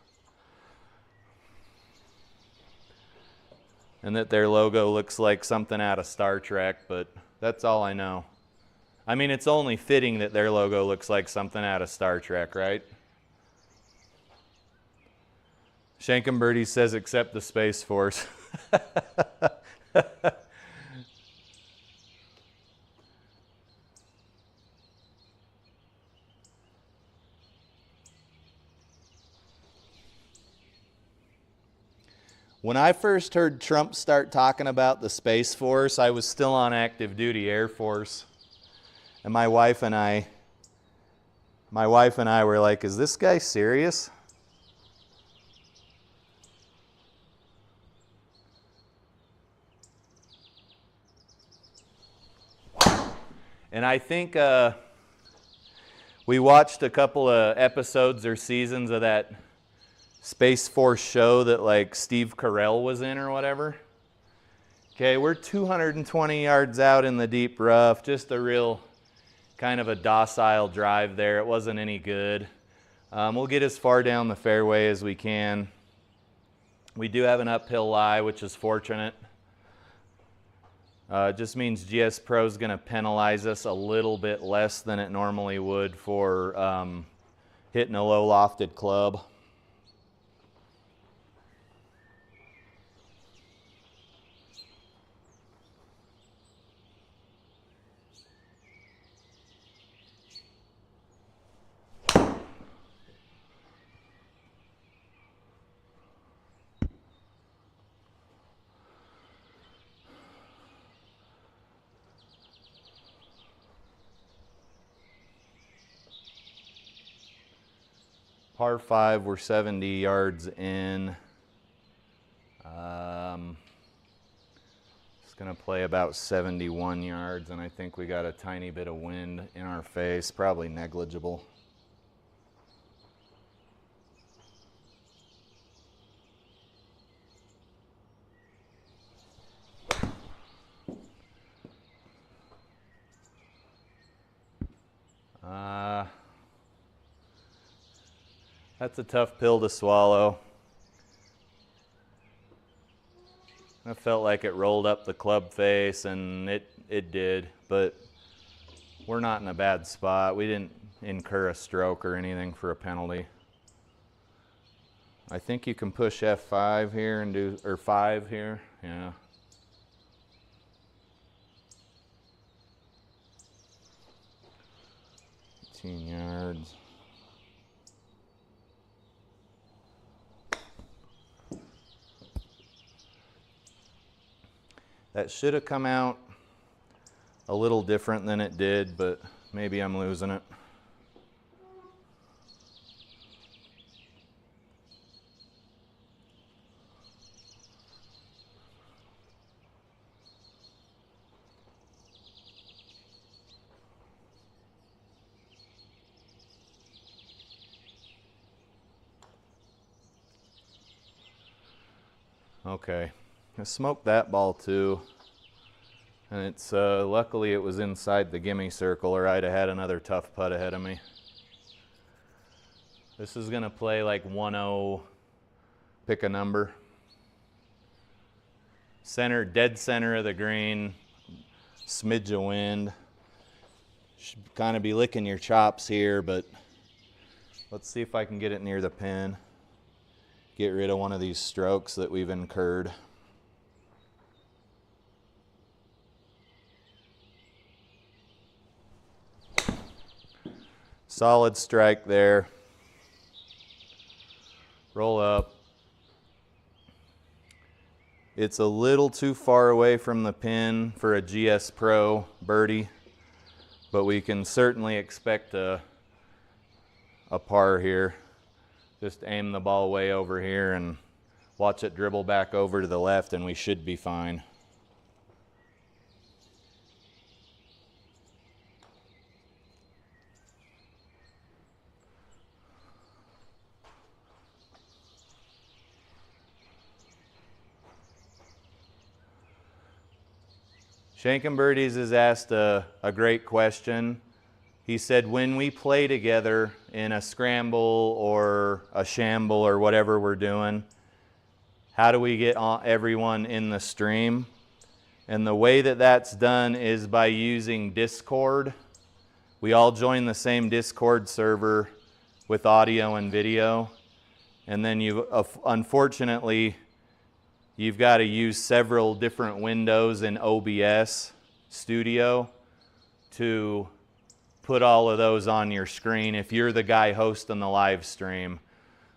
And that their logo looks like something out of Star Trek, but that's all I know. I mean, it's only fitting that their logo looks like something out of Star Trek, right? Shankum Birdie says, except the Space Force. When I first heard Trump start talking about the Space Force, I was still on active duty Air Force. And my wife and I were like, is this guy serious? And I think we watched a couple of episodes or seasons of that Space Force show that like Steve Carell was in or whatever. Okay, we're 220 yards out in the deep rough, just a real kind of a docile drive there. It wasn't any good. We'll get as far down the fairway as we can. We do have an uphill lie, which is fortunate. It just means GSPro is going to penalize us a little bit less than it normally would for hitting a low lofted club. Par 5, we're 70 yards in. gonna play about 71 yards, and I think we got a tiny bit of wind in our face, probably negligible. That's a tough pill to swallow. I felt like it rolled up the club face, and it did, but we're not in a bad spot. We didn't incur a stroke or anything for a penalty. I think you can push F5 here and do, or 5 here, yeah. Yards. That should have come out a little different than it did, but maybe I'm losing it. Okay, I smoked that ball too, and it's luckily it was inside the gimme circle, or I'd have had another tough putt ahead of me. This is gonna play like 1-0, pick a number. Center, dead center of the green, smidge of wind. Should kind of be licking your chops here, but let's see if I can get it near the pin. Get rid of one of these strokes that we've incurred. Solid strike there. Roll up. It's a little too far away from the pin for a GSPro birdie, but we can certainly expect a par here. Just aim the ball way over here and watch it dribble back over to the left, and we should be fine. Shankin' Birdies has asked a great question. He said, when we play together in a scramble or a shamble or whatever we're doing, how do we get everyone in the stream? And the way that that's done is by using Discord. We all join the same Discord server with audio and video. And then unfortunately, you've got to use several different windows in OBS Studio to put all of those on your screen if you're the guy hosting the live stream.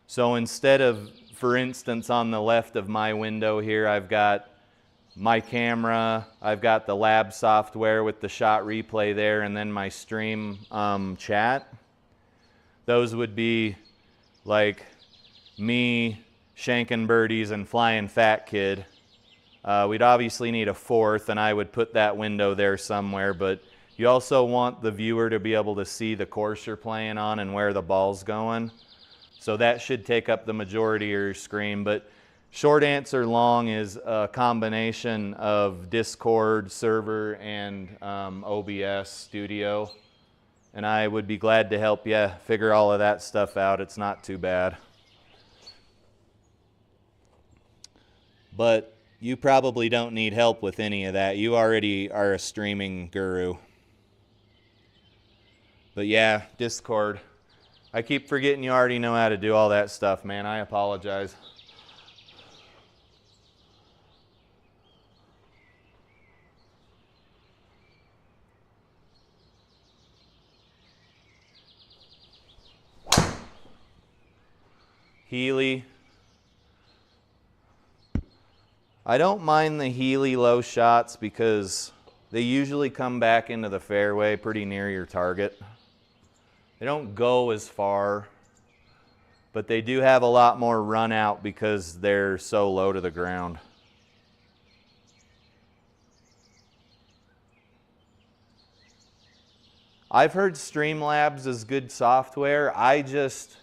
So instead of, for instance, on the left of my window here, I've got my camera, I've got the lab software with the shot replay there, and then my stream chat. Those would be like me, Shankin' Birdies, and Flying Fat Kid. We'd obviously need a fourth, and I would put that window there somewhere, but you also want the viewer to be able to see the course you're playing on and where the ball's going. So that should take up the majority of your screen. But short answer long is a combination of Discord server and OBS Studio. And I would be glad to help you figure all of that stuff out. It's not too bad. But you probably don't need help with any of that. You already are a streaming guru. But yeah, Discord. I keep forgetting you already know how to do all that stuff, man. I apologize. Healy. I don't mind the Healy low shots because they usually come back into the fairway pretty near your target. They don't go as far, but they do have a lot more run out because they're so low to the ground. I've heard Streamlabs is good software. I just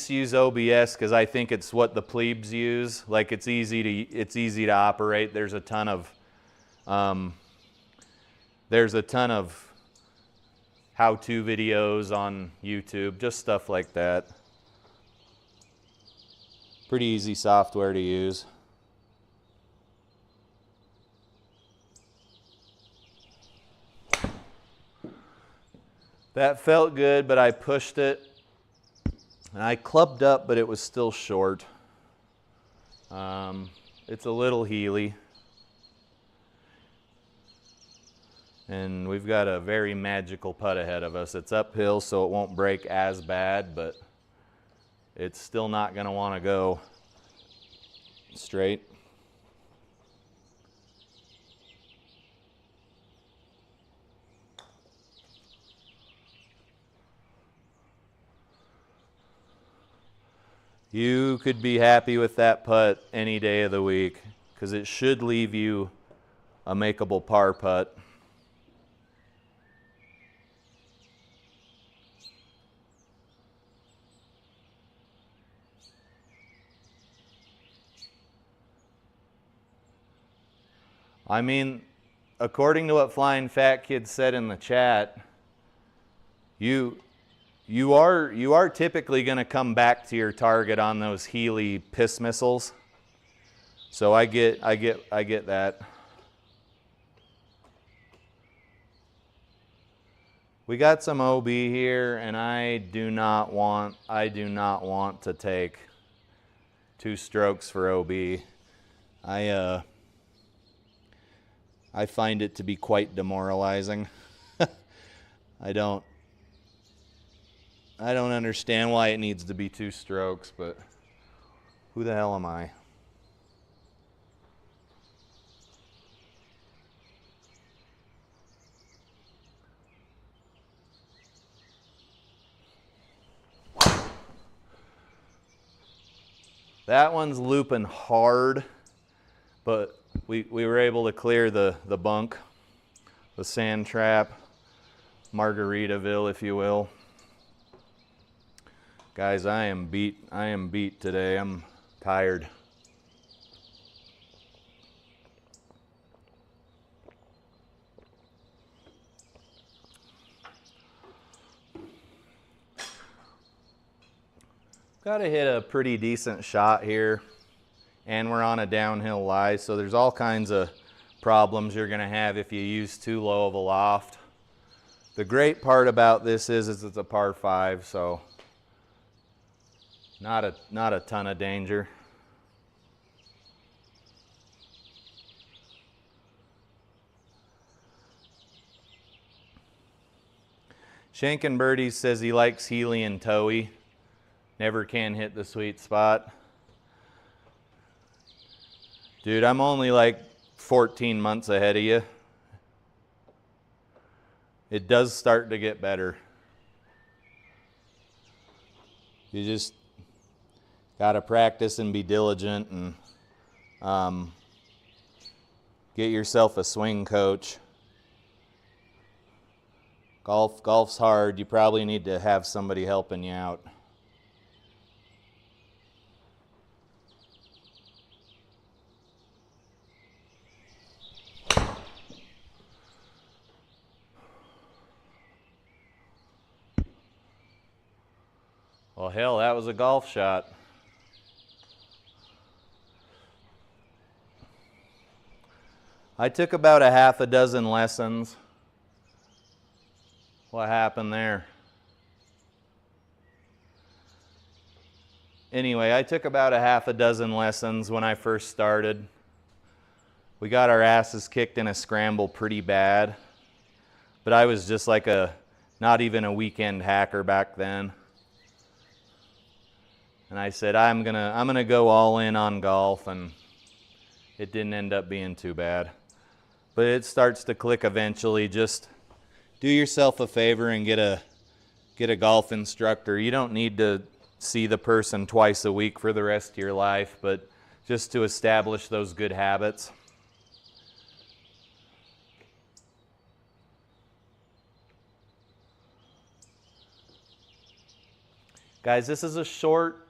use OBS because I think it's what the plebes use. Like it's easy to operate. There's a ton of how-to videos on YouTube, just stuff like that. Pretty easy software to use. That felt good, but I pushed it. And I clubbed up, but it was still short. It's a little heely. And we've got a very magical putt ahead of us. It's uphill, so it won't break as bad, but it's still not going to want to go straight. You could be happy with that putt any day of the week because it should leave you a makeable par putt. I mean, according to what Flying Fat Kid said in the chat, you are typically going to come back to your target on those Healy piss missiles. So I get that. We got some OB here, and I do not want to take 2 strokes for OB. I find it to be quite demoralizing. I don't understand why it needs to be 2 strokes, but who the hell am I? That one's looping hard, but we were able to clear the bunk, the sand trap, Margaritaville, if you will. Guys, I am beat today. I'm tired. Got to hit a pretty decent shot here, and we're on a downhill lie, so there's all kinds of problems you're going to have if you use too low of a loft. The great part about this is it's a par 5, so not a ton of danger. Shankin' Birdies says he likes Healy and Toey. Never can hit the sweet spot. Dude, I'm only like 14 months ahead of you. It does start to get better. You just got to practice and be diligent and get yourself a swing coach. Golf's hard. You probably need to have somebody helping you out. Well, hell, that was a golf shot. I took about a half a dozen lessons. What happened there? Anyway, I took about a half a dozen lessons when I first started. We got our asses kicked in a scramble pretty bad, but I was just like not even a weekend hacker back then. And I said, I'm gonna go all in on golf, and it didn't end up being too bad. But it starts to click eventually. Just do yourself a favor and get a golf instructor. You don't need to see the person twice a week for the rest of your life, but just to establish those good habits. Guys, this is a short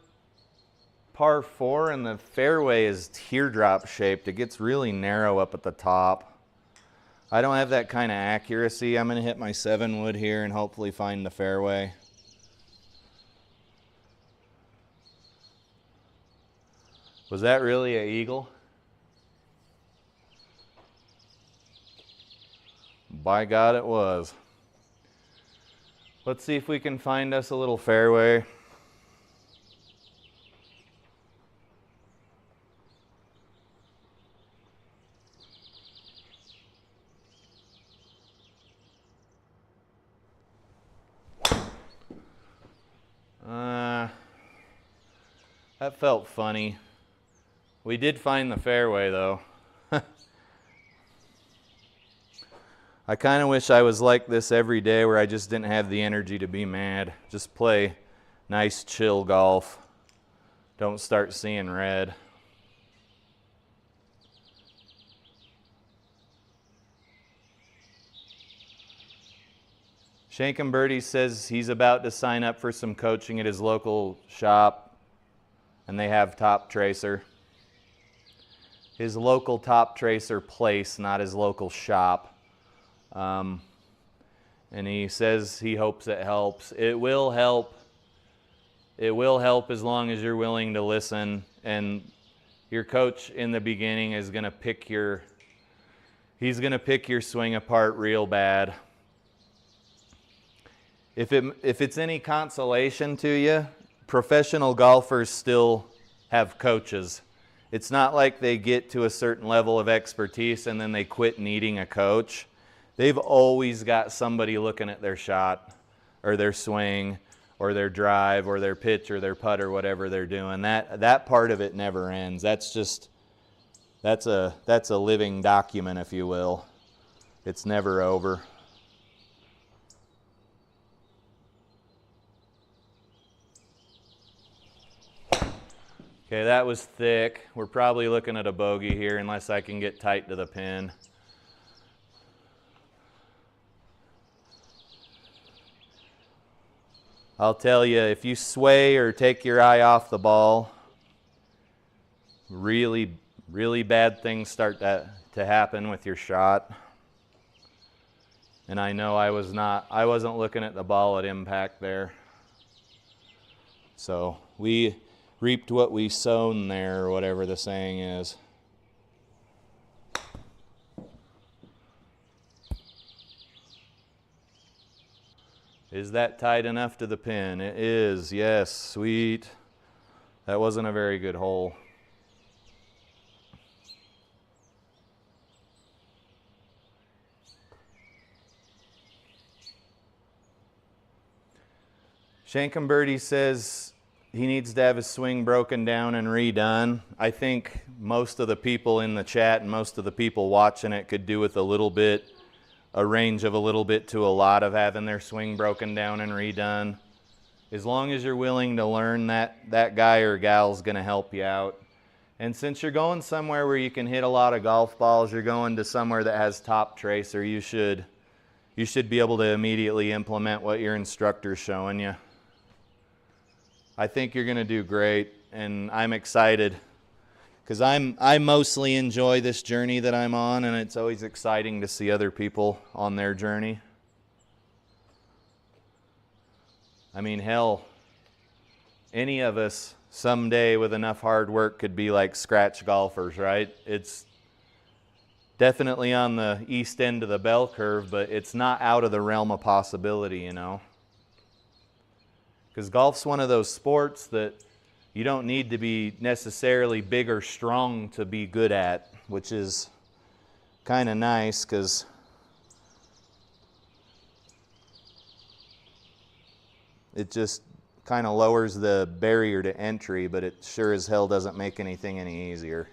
par 4 and the fairway is teardrop shaped. It gets really narrow up at the top. I don't have that kind of accuracy. I'm going to hit my 7 wood here and hopefully find the fairway. Was that really an eagle? By God, it was. Let's see if we can find us a little fairway. That felt funny. We did find the fairway though. I kind of wish I was like this every day where I just didn't have the energy to be mad. Just play nice chill golf. Don't start seeing red. Shankin Birdie says he's about to sign up for some coaching at his local shop, and they have top tracer. His local top tracer place, not his local shop. And he says he hopes it helps. It will help. It will help as long as you're willing to listen. And your coach in the beginning is going to pick your, he's going to pick your swing apart real bad. If it's any consolation to you, professional golfers still have coaches. It's not like they get to a certain level of expertise and then they quit needing a coach. They've always got somebody looking at their shot or their swing or their drive or their pitch or their putt or whatever they're doing. That part of it never ends. That's a living document, if you will. It's never over. Okay, that was thick. We're probably looking at a bogey here unless I can get tight to the pin. I'll tell you, if you sway or take your eye off the ball, really, really bad things start to happen with your shot. And I know I wasn't looking at the ball at impact there. So we reaped what we sown there, or whatever the saying is. Is that tight enough to the pin? It is, yes, sweet. That wasn't a very good hole. Shankin Birdie says he needs to have his swing broken down and redone. I think most of the people in the chat and most of the people watching it could do with a range of a little bit to a lot of having their swing broken down and redone. As long as you're willing to learn, that guy or gal's going to help you out. And since you're going somewhere where you can hit a lot of golf balls, you're going to somewhere that has top tracer, you should be able to immediately implement what your instructor's showing you. I think you're going to do great, and I'm excited because I mostly enjoy this journey that I'm on, and it's always exciting to see other people on their journey. I mean, hell, any of us someday with enough hard work could be like scratch golfers, right? It's definitely on the east end of the bell curve, but it's not out of the realm of possibility, you know. Because golf's one of those sports that you don't need to be necessarily big or strong to be good at, which is kind of nice because it just kind of lowers the barrier to entry, but it sure as hell doesn't make anything any easier.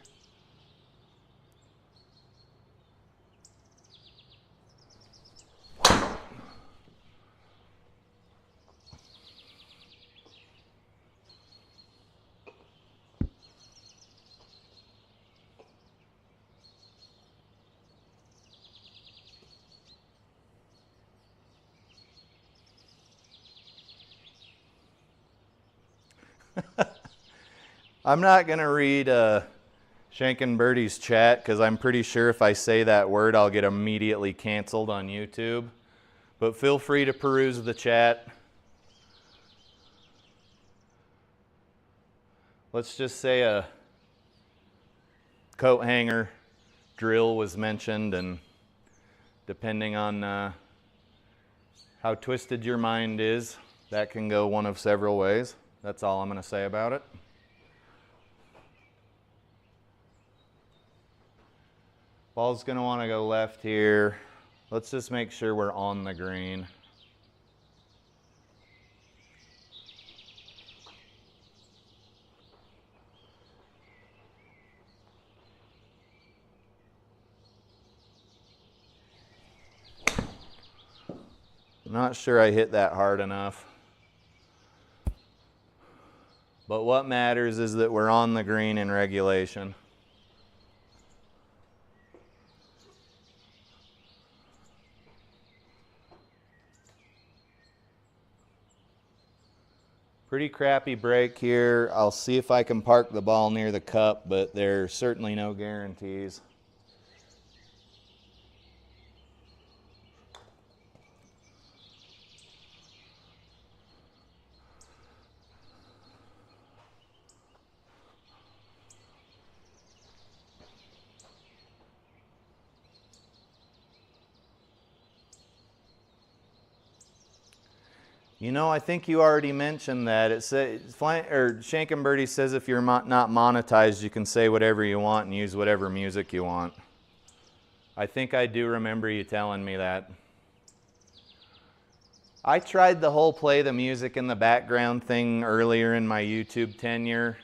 I'm not going to read Shank and Birdie's chat because I'm pretty sure if I say that word, I'll get immediately canceled on YouTube. But feel free to peruse the chat. Let's just say a coat hanger drill was mentioned, and depending on how twisted your mind is, that can go one of several ways. That's all I'm going to say about it. Ball's going to want to go left here. Let's just make sure we're on the green. I'm not sure I hit that hard enough. But what matters is that we're on the green in regulation. Pretty crappy break here. I'll see if I can park the ball near the cup, but there's certainly no guarantees. You know, I think you already mentioned that. It says, Shank and Birdie says if you're not monetized, you can say whatever you want and use whatever music you want. I think I do remember you telling me that. I tried the whole play the music in the background thing earlier in my YouTube tenure.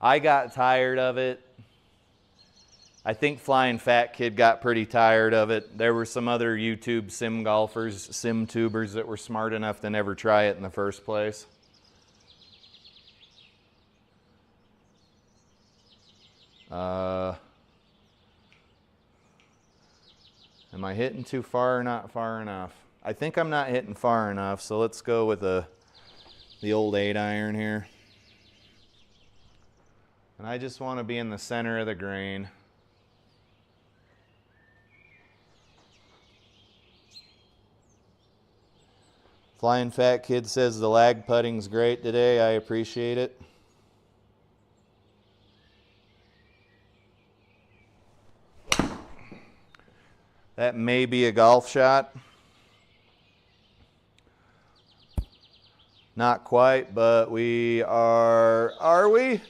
I got tired of it. I think Flying Fat Kid got pretty tired of it. There were some other YouTube sim golfers, sim tubers that were smart enough to never try it in the first place. Am I hitting too far or not far enough? I think I'm not hitting far enough, so let's go with the old 8-iron here. And I just want to be in the center of the green. Flying Fat Kid says the lag putting's great today. I appreciate it. That may be a golf shot. Not quite, but we are we?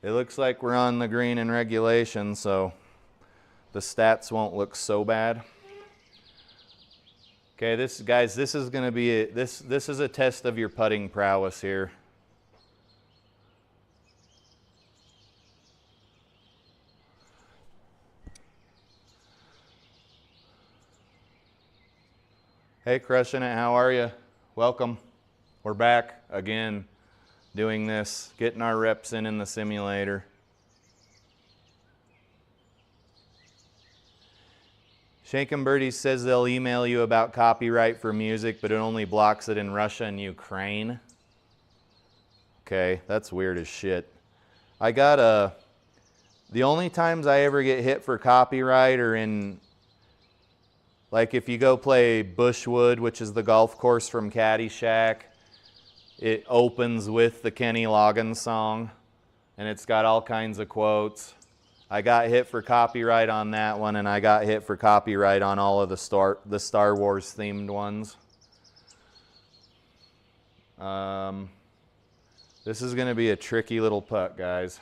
It looks like we're on the green in regulation, so the stats won't look so bad. Okay, guys, this is going to be this is a test of your putting prowess here. Hey, Crushing It, how are you? Welcome. We're back again doing this, getting our reps in the simulator. Shank and Birdie says they'll email you about copyright for music, but it only blocks it in Russia and Ukraine. Okay, that's weird as shit. I got the only times I ever get hit for copyright are in, like if you go play Bushwood, which is the golf course from Caddyshack, it opens with the Kenny Loggins song, and it's got all kinds of quotes. I got hit for copyright on that one, and I got hit for copyright on all of the Star Wars themed ones. This is going to be a tricky little putt, guys.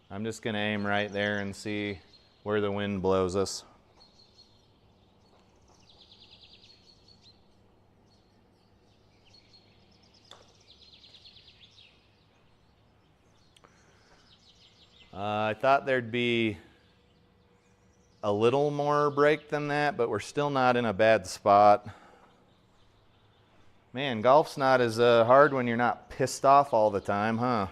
I'm just going to aim right there and see where the wind blows us. I thought there'd be a little more break than that, but we're still not in a bad spot. Man, golf's not as hard when you're not pissed off all the time, huh?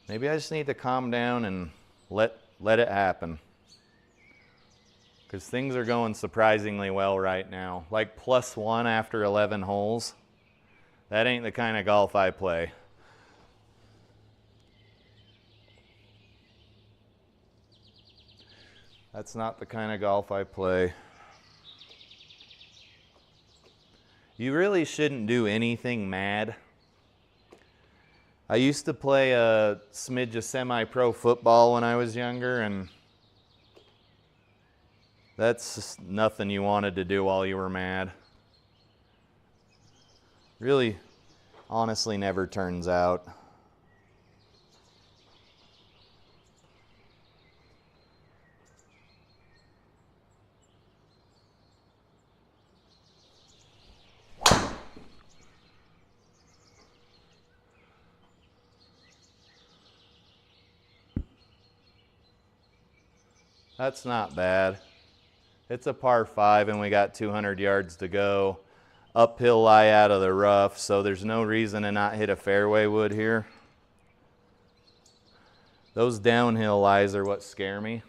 Maybe I just need to calm down and let it happen. because things are going surprisingly well right now. Like +1 after 11 holes. That ain't the kind of golf I play. That's not the kind of golf I play. You really shouldn't do anything mad. I used to play a smidge of semi-pro football when I was younger, and that's just nothing you wanted to do while you were mad. Really, honestly, never turns out. That's not bad. It's a par 5 and we got 200 yards to go. Uphill lie out of the rough, so there's no reason to not hit a fairway wood here. Those downhill lies are what scare me.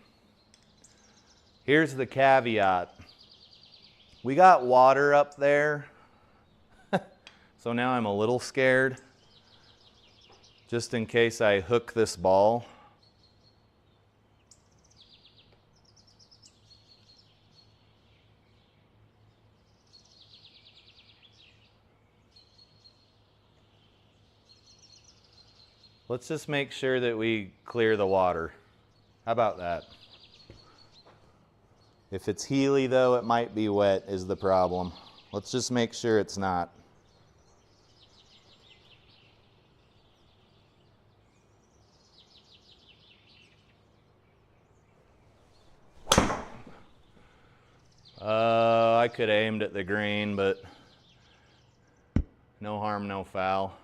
Here's the caveat. We got water up there, so now I'm a little scared, just in case I hook this ball. Let's just make sure that we clear the water. How about that? If it's heely though, it might be wet is the problem. Let's just make sure it's not. I could have aimed at the green, but no harm, no foul.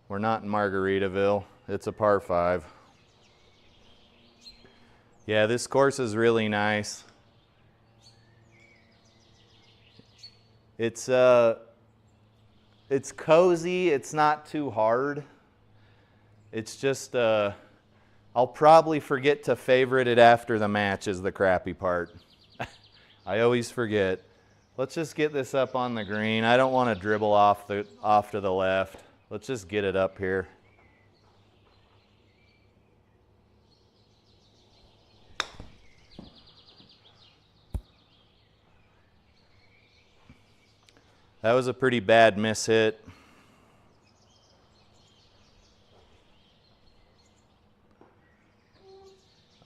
We're not in Margaritaville. It's a par 5. Yeah, this course is really nice. It's cozy. It's not too hard. It's just I'll probably forget to favorite it after the match is the crappy part. I always forget. Let's just get this up on the green. I don't want to dribble off to the left. Let's just get it up here. That was a pretty bad miss hit.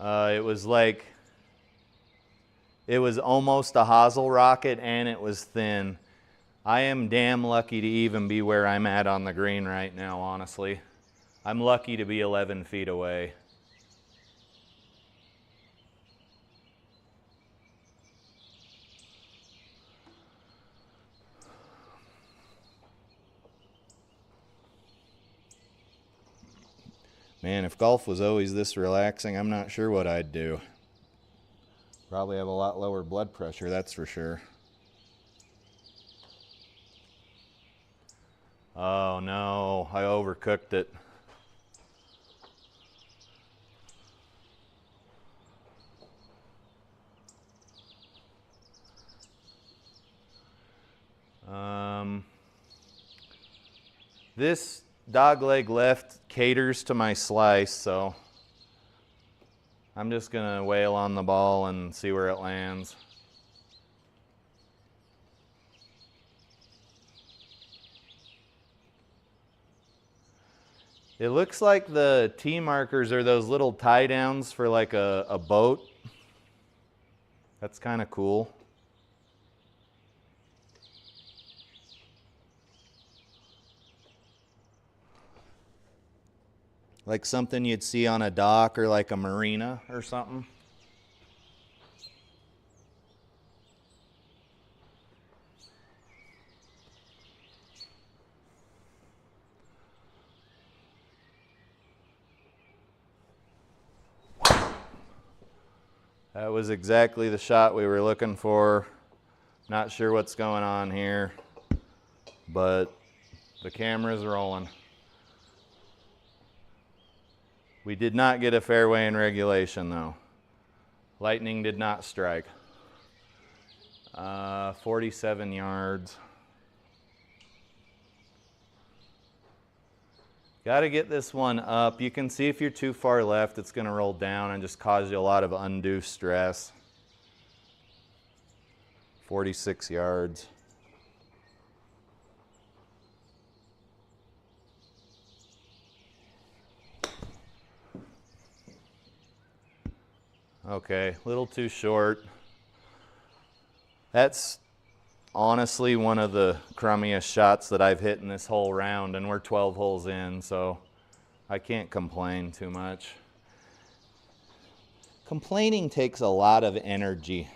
It was almost a hosel rocket and it was thin. I am damn lucky to even be where I'm at on the green right now, honestly. I'm lucky to be 11 feet away. Man, if golf was always this relaxing, I'm not sure what I'd do. Probably have a lot lower blood pressure, that's for sure. Oh no, I overcooked it. This dogleg left caters to my slice, so I'm just gonna wail on the ball and see where it lands. It looks like the tee markers are those little tie downs for like a boat. That's kind of cool. Like something you'd see on a dock or like a marina or something. That was exactly the shot we were looking for. Not sure what's going on here, but the camera's rolling. We did not get a fairway in regulation though. Lightning did not strike. 47 yards. Got to get this one up. You can see if you're too far left, it's going to roll down and just cause you a lot of undue stress. 46 yards. Okay, a little too short. That's honestly one of the crummiest shots that I've hit in this whole round, and we're 12 holes in, so I can't complain too much. Complaining takes a lot of energy.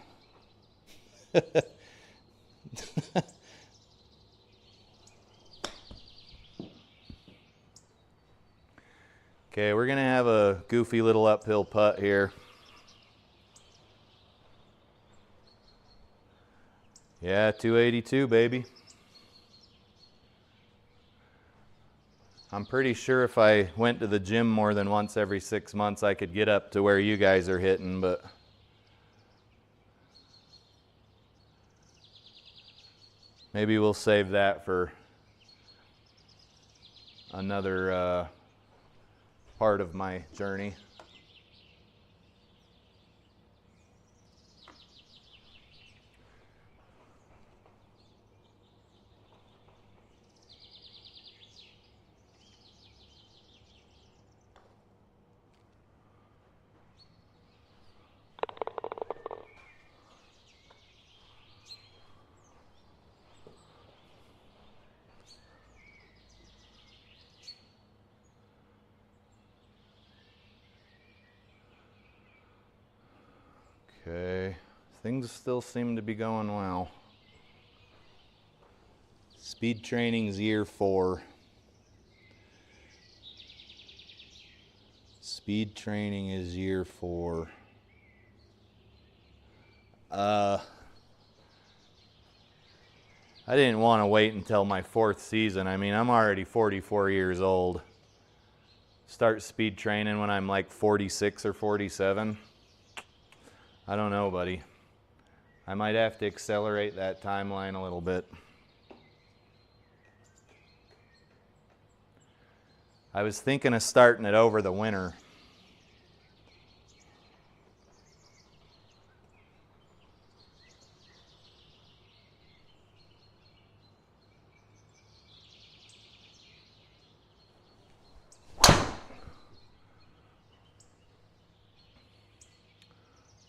Okay, we're gonna have a goofy little uphill putt here. Yeah, 282, baby. I'm pretty sure if I went to the gym more than once every 6 months, I could get up to where you guys are hitting, but maybe we'll save that for another part of my journey. Okay, things still seem to be going well. Speed training's year 4. Speed training is year 4. I didn't want to wait until my 4th season. I mean, I'm already 44 years old. Start speed training when I'm like 46 or 47. I don't know, buddy. I might have to accelerate that timeline a little bit. I was thinking of starting it over the winter.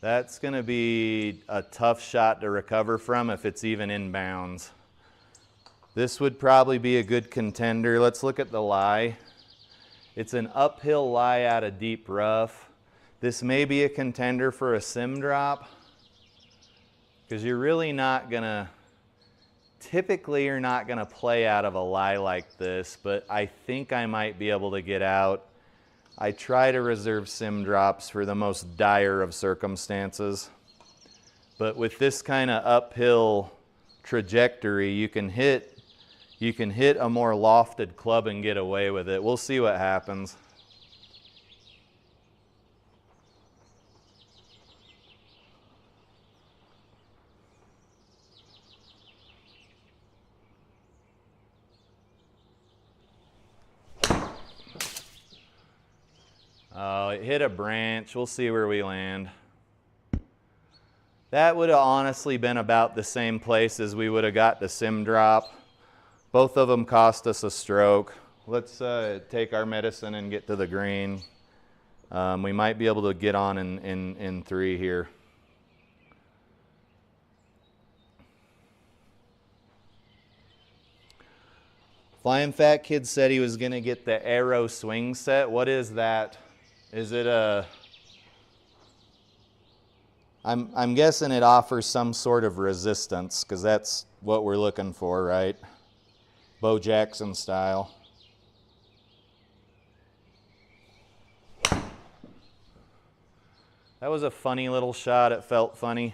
That's going to be a tough shot to recover from if it's even inbounds. This would probably be a good contender. Let's look at the lie. It's an uphill lie out of deep rough. This may be a contender for a sim drop because you're really not going to, typically you're not going to play out of a lie like this, but I think I might be able to get out. I try to reserve sim drops for the most dire of circumstances. But with this kind of uphill trajectory, you can hit a more lofted club and get away with it. We'll see what happens. Oh, it hit a branch. We'll see where we land. That would have honestly been about the same place as we would have got the sim drop. Both of them cost us a stroke. Let's take our medicine and get to the green. We might be able to get on in 3 here. Flying Fat Kid said he was going to get the Aero swing set. What is that? Is it a... I'm guessing it offers some sort of resistance, because that's what we're looking for, right? Bo Jackson style. That was a funny little shot. It felt funny.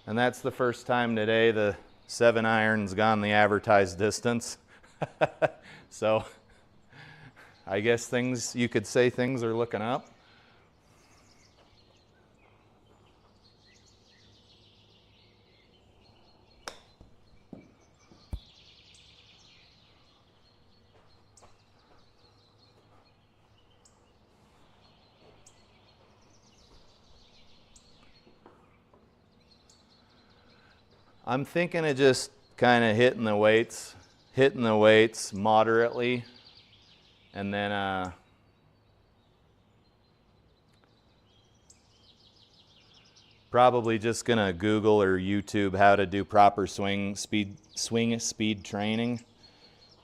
And that's the first time today the 7-iron's gone the advertised distance. So I guess you could say things are looking up. I'm thinking of just kind of hitting the weights moderately, and then probably just gonna Google or YouTube how to do proper swing speed training,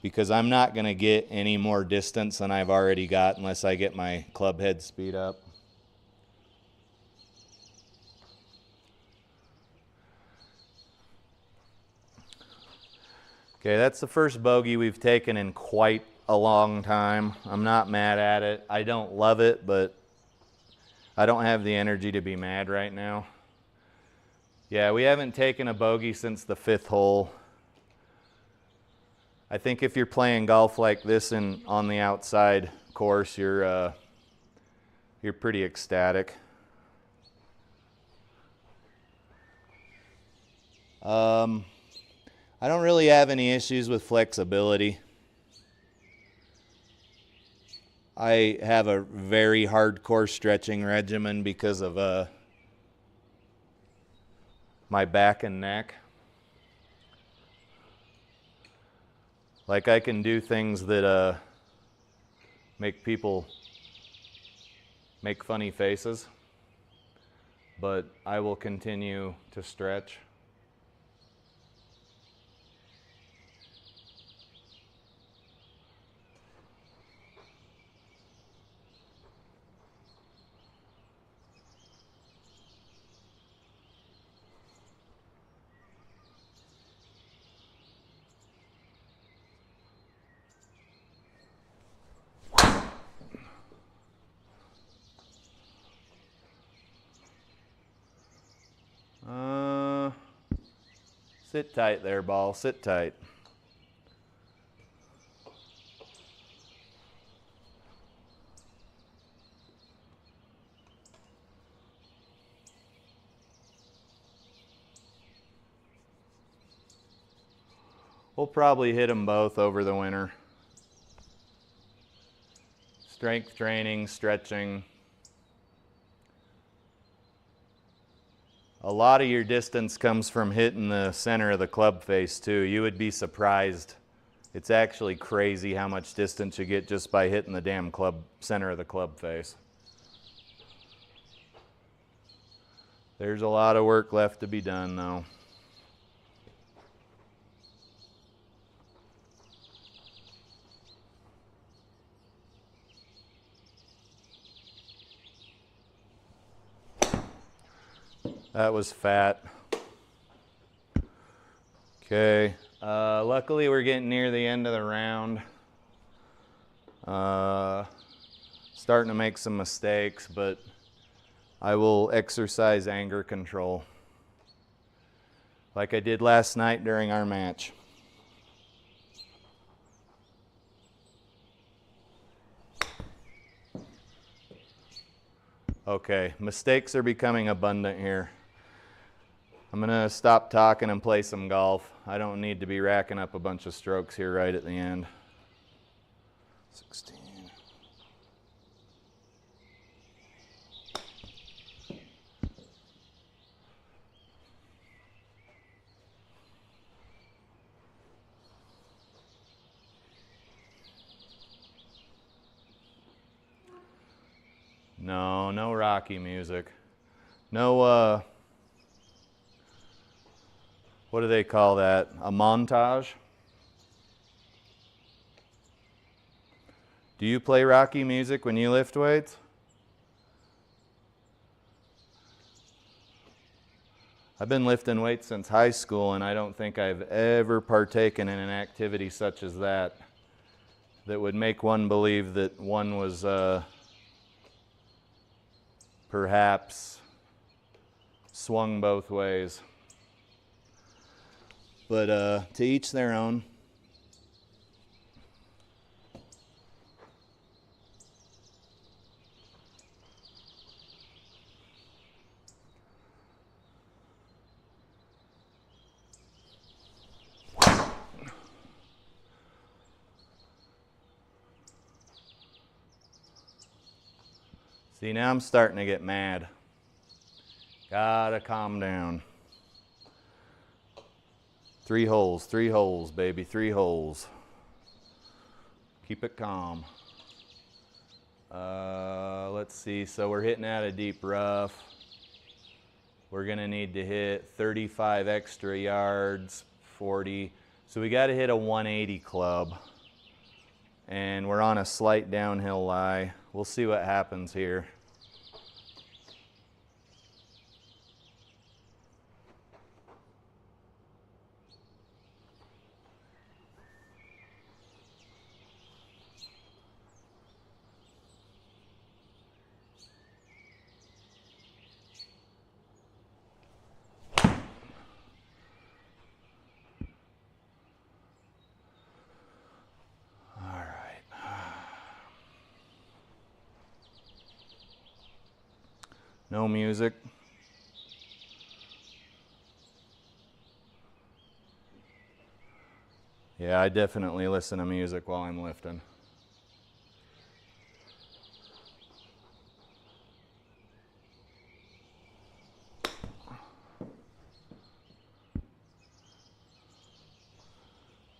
because I'm not gonna get any more distance than I've already got unless I get my club head speed up. Okay, that's the first bogey we've taken in quite a long time. I'm not mad at it. I don't love it, but I don't have the energy to be mad right now. Yeah, we haven't taken a bogey since the 5th hole. I think if you're playing golf like this on the outside course, you're pretty ecstatic. I don't really have any issues with flexibility. I have a very hardcore stretching regimen because of my back and neck. Like, I can do things that make people make funny faces, but I will continue to stretch. Sit tight there, ball. Sit tight. We'll probably hit them both over the winter. Strength training, stretching. A lot of your distance comes from hitting the center of the club face too. You would be surprised. It's actually crazy how much distance you get just by hitting the damn center of the club face. There's a lot of work left to be done though. That was fat. Okay, luckily we're getting near the end of the round. Starting to make some mistakes, but I will exercise anger control like I did last night during our match. Okay, mistakes are becoming abundant here. I'm gonna stop talking and play some golf. I don't need to be racking up a bunch of strokes here right at the end. 16. No Rocky music. No, what do they call that? A montage? Do you play Rocky music when you lift weights? I've been lifting weights since high school, and I don't think I've ever partaken in an activity such as that would make one believe that one was perhaps swung both ways. But to each their own. See, now I'm starting to get mad. Gotta calm down. 3 holes, baby, 3 holes. Keep it calm. Let's see, so we're hitting out a deep rough. We're gonna need to hit 35 extra yards, 40. So we gotta hit a 180 club. And we're on a slight downhill lie. We'll see what happens here. No music. Yeah, I definitely listen to music while I'm lifting.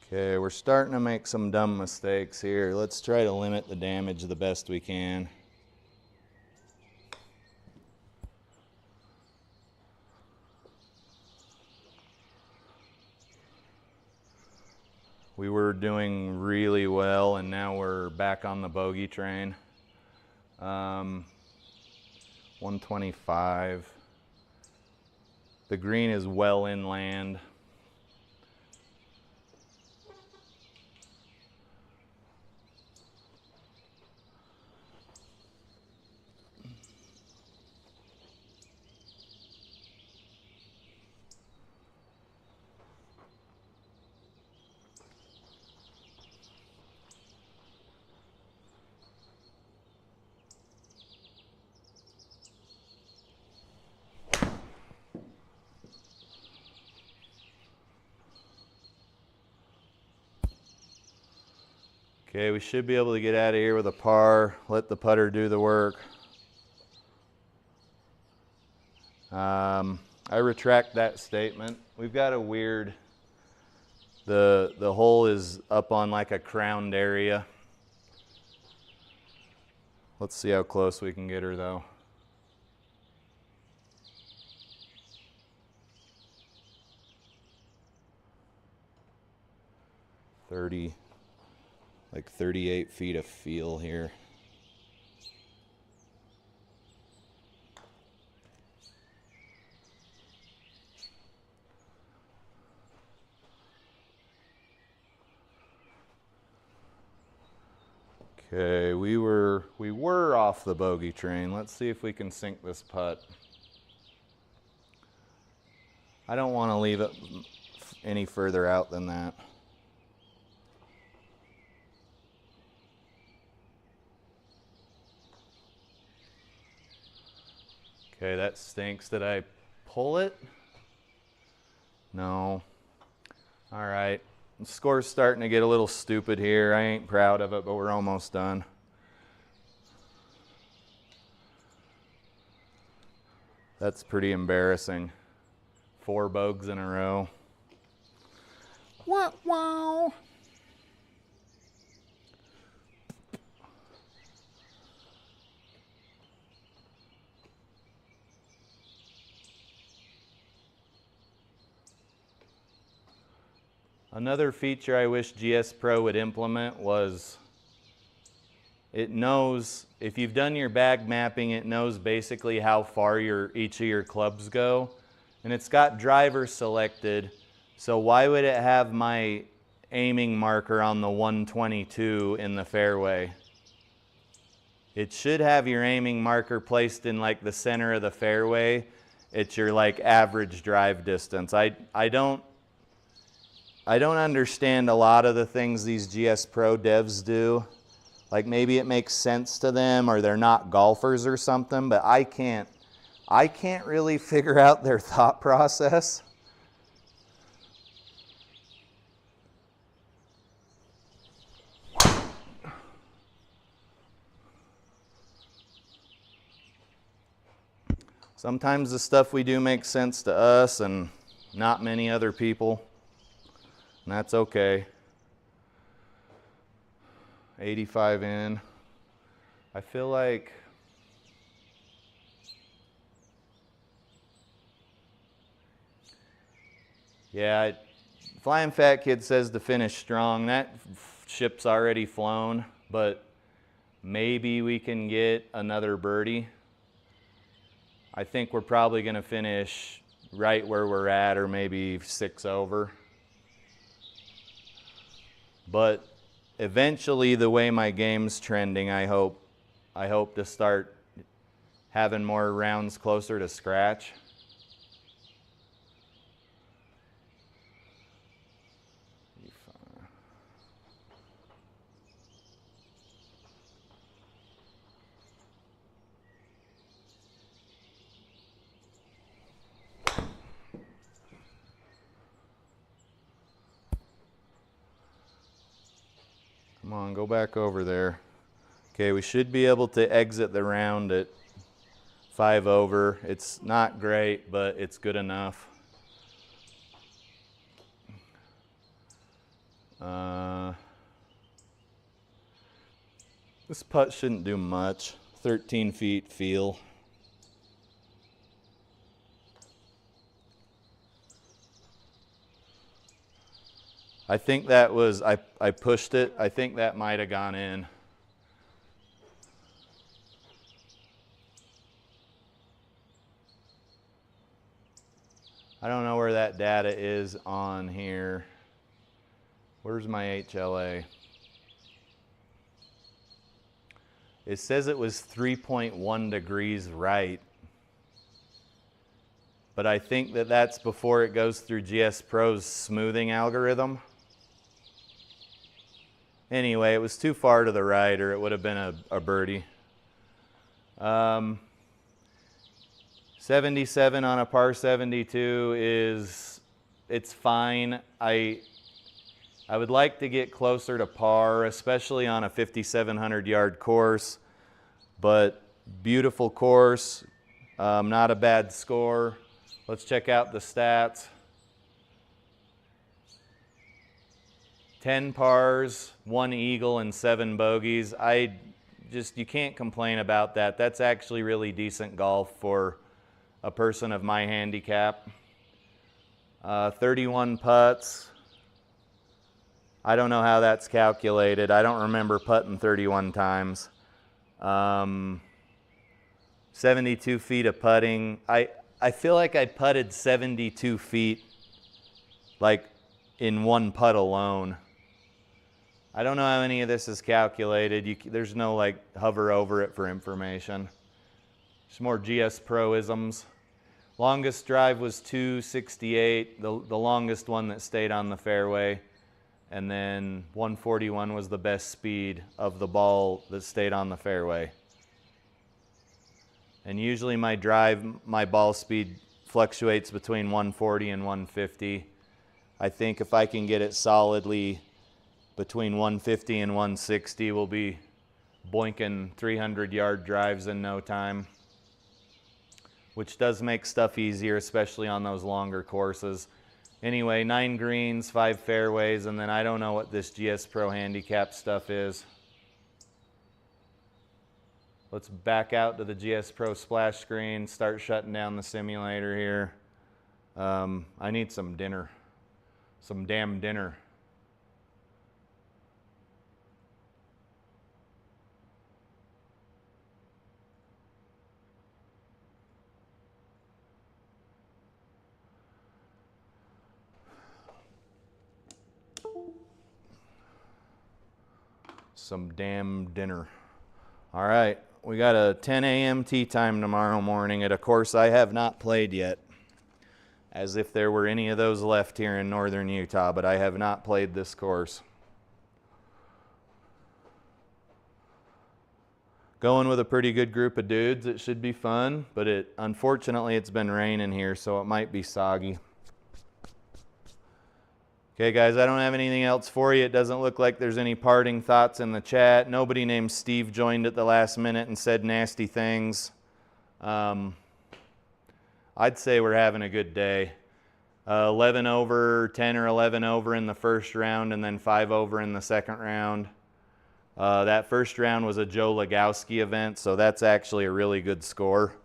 Okay, we're starting to make some dumb mistakes here. Let's try to limit the damage the best we can. We were doing really well, and now we're back on the bogey train. 125. The green is well inland. Okay, we should be able to get out of here with a par, let the putter do the work. I retract that statement. We've got a weird, the hole is up on like a crowned area. Let's see how close we can get her though. Like 38 feet of feel here. Okay, we were off the bogey train. Let's see if we can sink this putt. I don't want to leave it any further out than that. Okay, that stinks. Did I pull it? No. All right. The score's starting to get a little stupid here. I ain't proud of it, but we're almost done. That's pretty embarrassing. 4 bogeys in a row. Wow, wow. Another feature I wish GSPro would implement was it knows, if you've done your bag mapping, it knows basically how far each of your clubs go. And it's got driver selected, so why would it have my aiming marker on the 122 in the fairway? It should have your aiming marker placed in like the center of the fairway. It's your like average drive distance. I don't understand a lot of the things these GSPro devs do. Like maybe it makes sense to them or they're not golfers or something, but I can't really figure out their thought process. Sometimes the stuff we do makes sense to us and not many other people. And that's okay. 85 in. I feel like yeah, Flying Fat Kid says to finish strong. That ship's already flown, but maybe we can get another birdie. I think we're probably going to finish right where we're at, or maybe 6 over. But eventually, the way my game's trending, I hope to start having more rounds closer to scratch. Come on, go back over there. Okay, we should be able to exit the round at 5 over. It's not great, but it's good enough. This putt shouldn't do much. 13 feet feel. I think that was, I pushed it. I think that might have gone in. I don't know where that data is on here. Where's my HLA? It says it was 3.1 degrees right. But I think that that's before it goes through GSPro's smoothing algorithm. Anyway, it was too far to the right, or it would have been a birdie. 77 on a par 72 it's fine. I would like to get closer to par, especially on a 5,700 yard course, but beautiful course, not a bad score. Let's check out the stats. 10 pars, 1 eagle, and 7 bogeys. You can't complain about that. That's actually really decent golf for a person of my handicap. 31 putts. I don't know how that's calculated. I don't remember putting 31 times. 72 feet of putting. I feel like I putted 72 feet like in one putt alone. I don't know how any of this is calculated. There's no like hover over it for information. It's more GSPro-isms. Longest drive was 268, the longest one that stayed on the fairway. And then 141 was the best speed of the ball that stayed on the fairway. And usually my ball speed fluctuates between 140 and 150. I think if I can get it solidly between 150 and 160, we'll be boinking 300-yard drives in no time, which does make stuff easier, especially on those longer courses. Anyway, 9 greens, 5 fairways, and then I don't know what this GSPro handicap stuff is. Let's back out to the GSPro splash screen, start shutting down the simulator here. I need some dinner, some damn dinner. Some damn dinner. All right, we got a 10 a.m. tee time tomorrow morning at a course I have not played yet. As if there were any of those left here in northern Utah, but I have not played this course. Going with a pretty good group of dudes. It should be fun, but unfortunately it's been raining here, so it might be soggy. Okay, guys, I don't have anything else for you. It doesn't look like there's any parting thoughts in the chat. Nobody named Steve joined at the last minute and said nasty things. I'd say we're having a good day. 11 over, 10 or 11 over in the first round, and then 5 over in the second round. That first round was a Joe Lagowski event, so that's actually a really good score.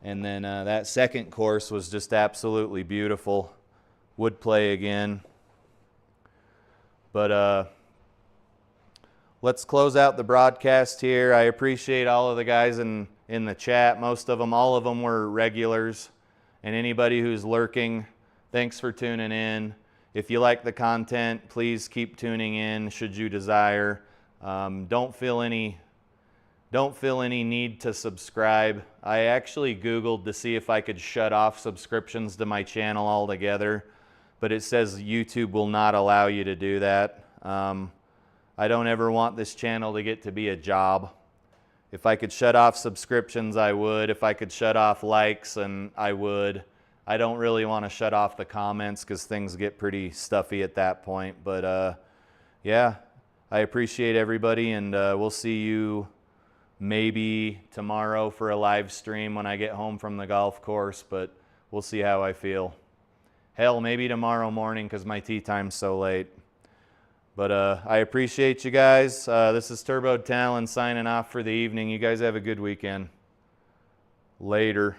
And then that second course was just absolutely beautiful. Would play again. But let's close out the broadcast here. I appreciate all of the guys in the chat. Most of them, all of them were regulars. And anybody who's lurking, thanks for tuning in. If you like the content, please keep tuning in should you desire. Don't feel any need to subscribe. I actually Googled to see if I could shut off subscriptions to my channel altogether, but it says YouTube will not allow you to do that. I don't ever want this channel to get to be a job. If I could shut off subscriptions, I would. If I could shut off likes, and I would. I don't really want to shut off the comments because things get pretty stuffy at that point. But yeah, I appreciate everybody, and we'll see you maybe tomorrow for a live stream when I get home from the golf course, but we'll see how I feel. Hell, maybe tomorrow morning because my tee time's so late. But I appreciate you guys. This is Turbo Talon signing off for the evening. You guys have a good weekend. Later.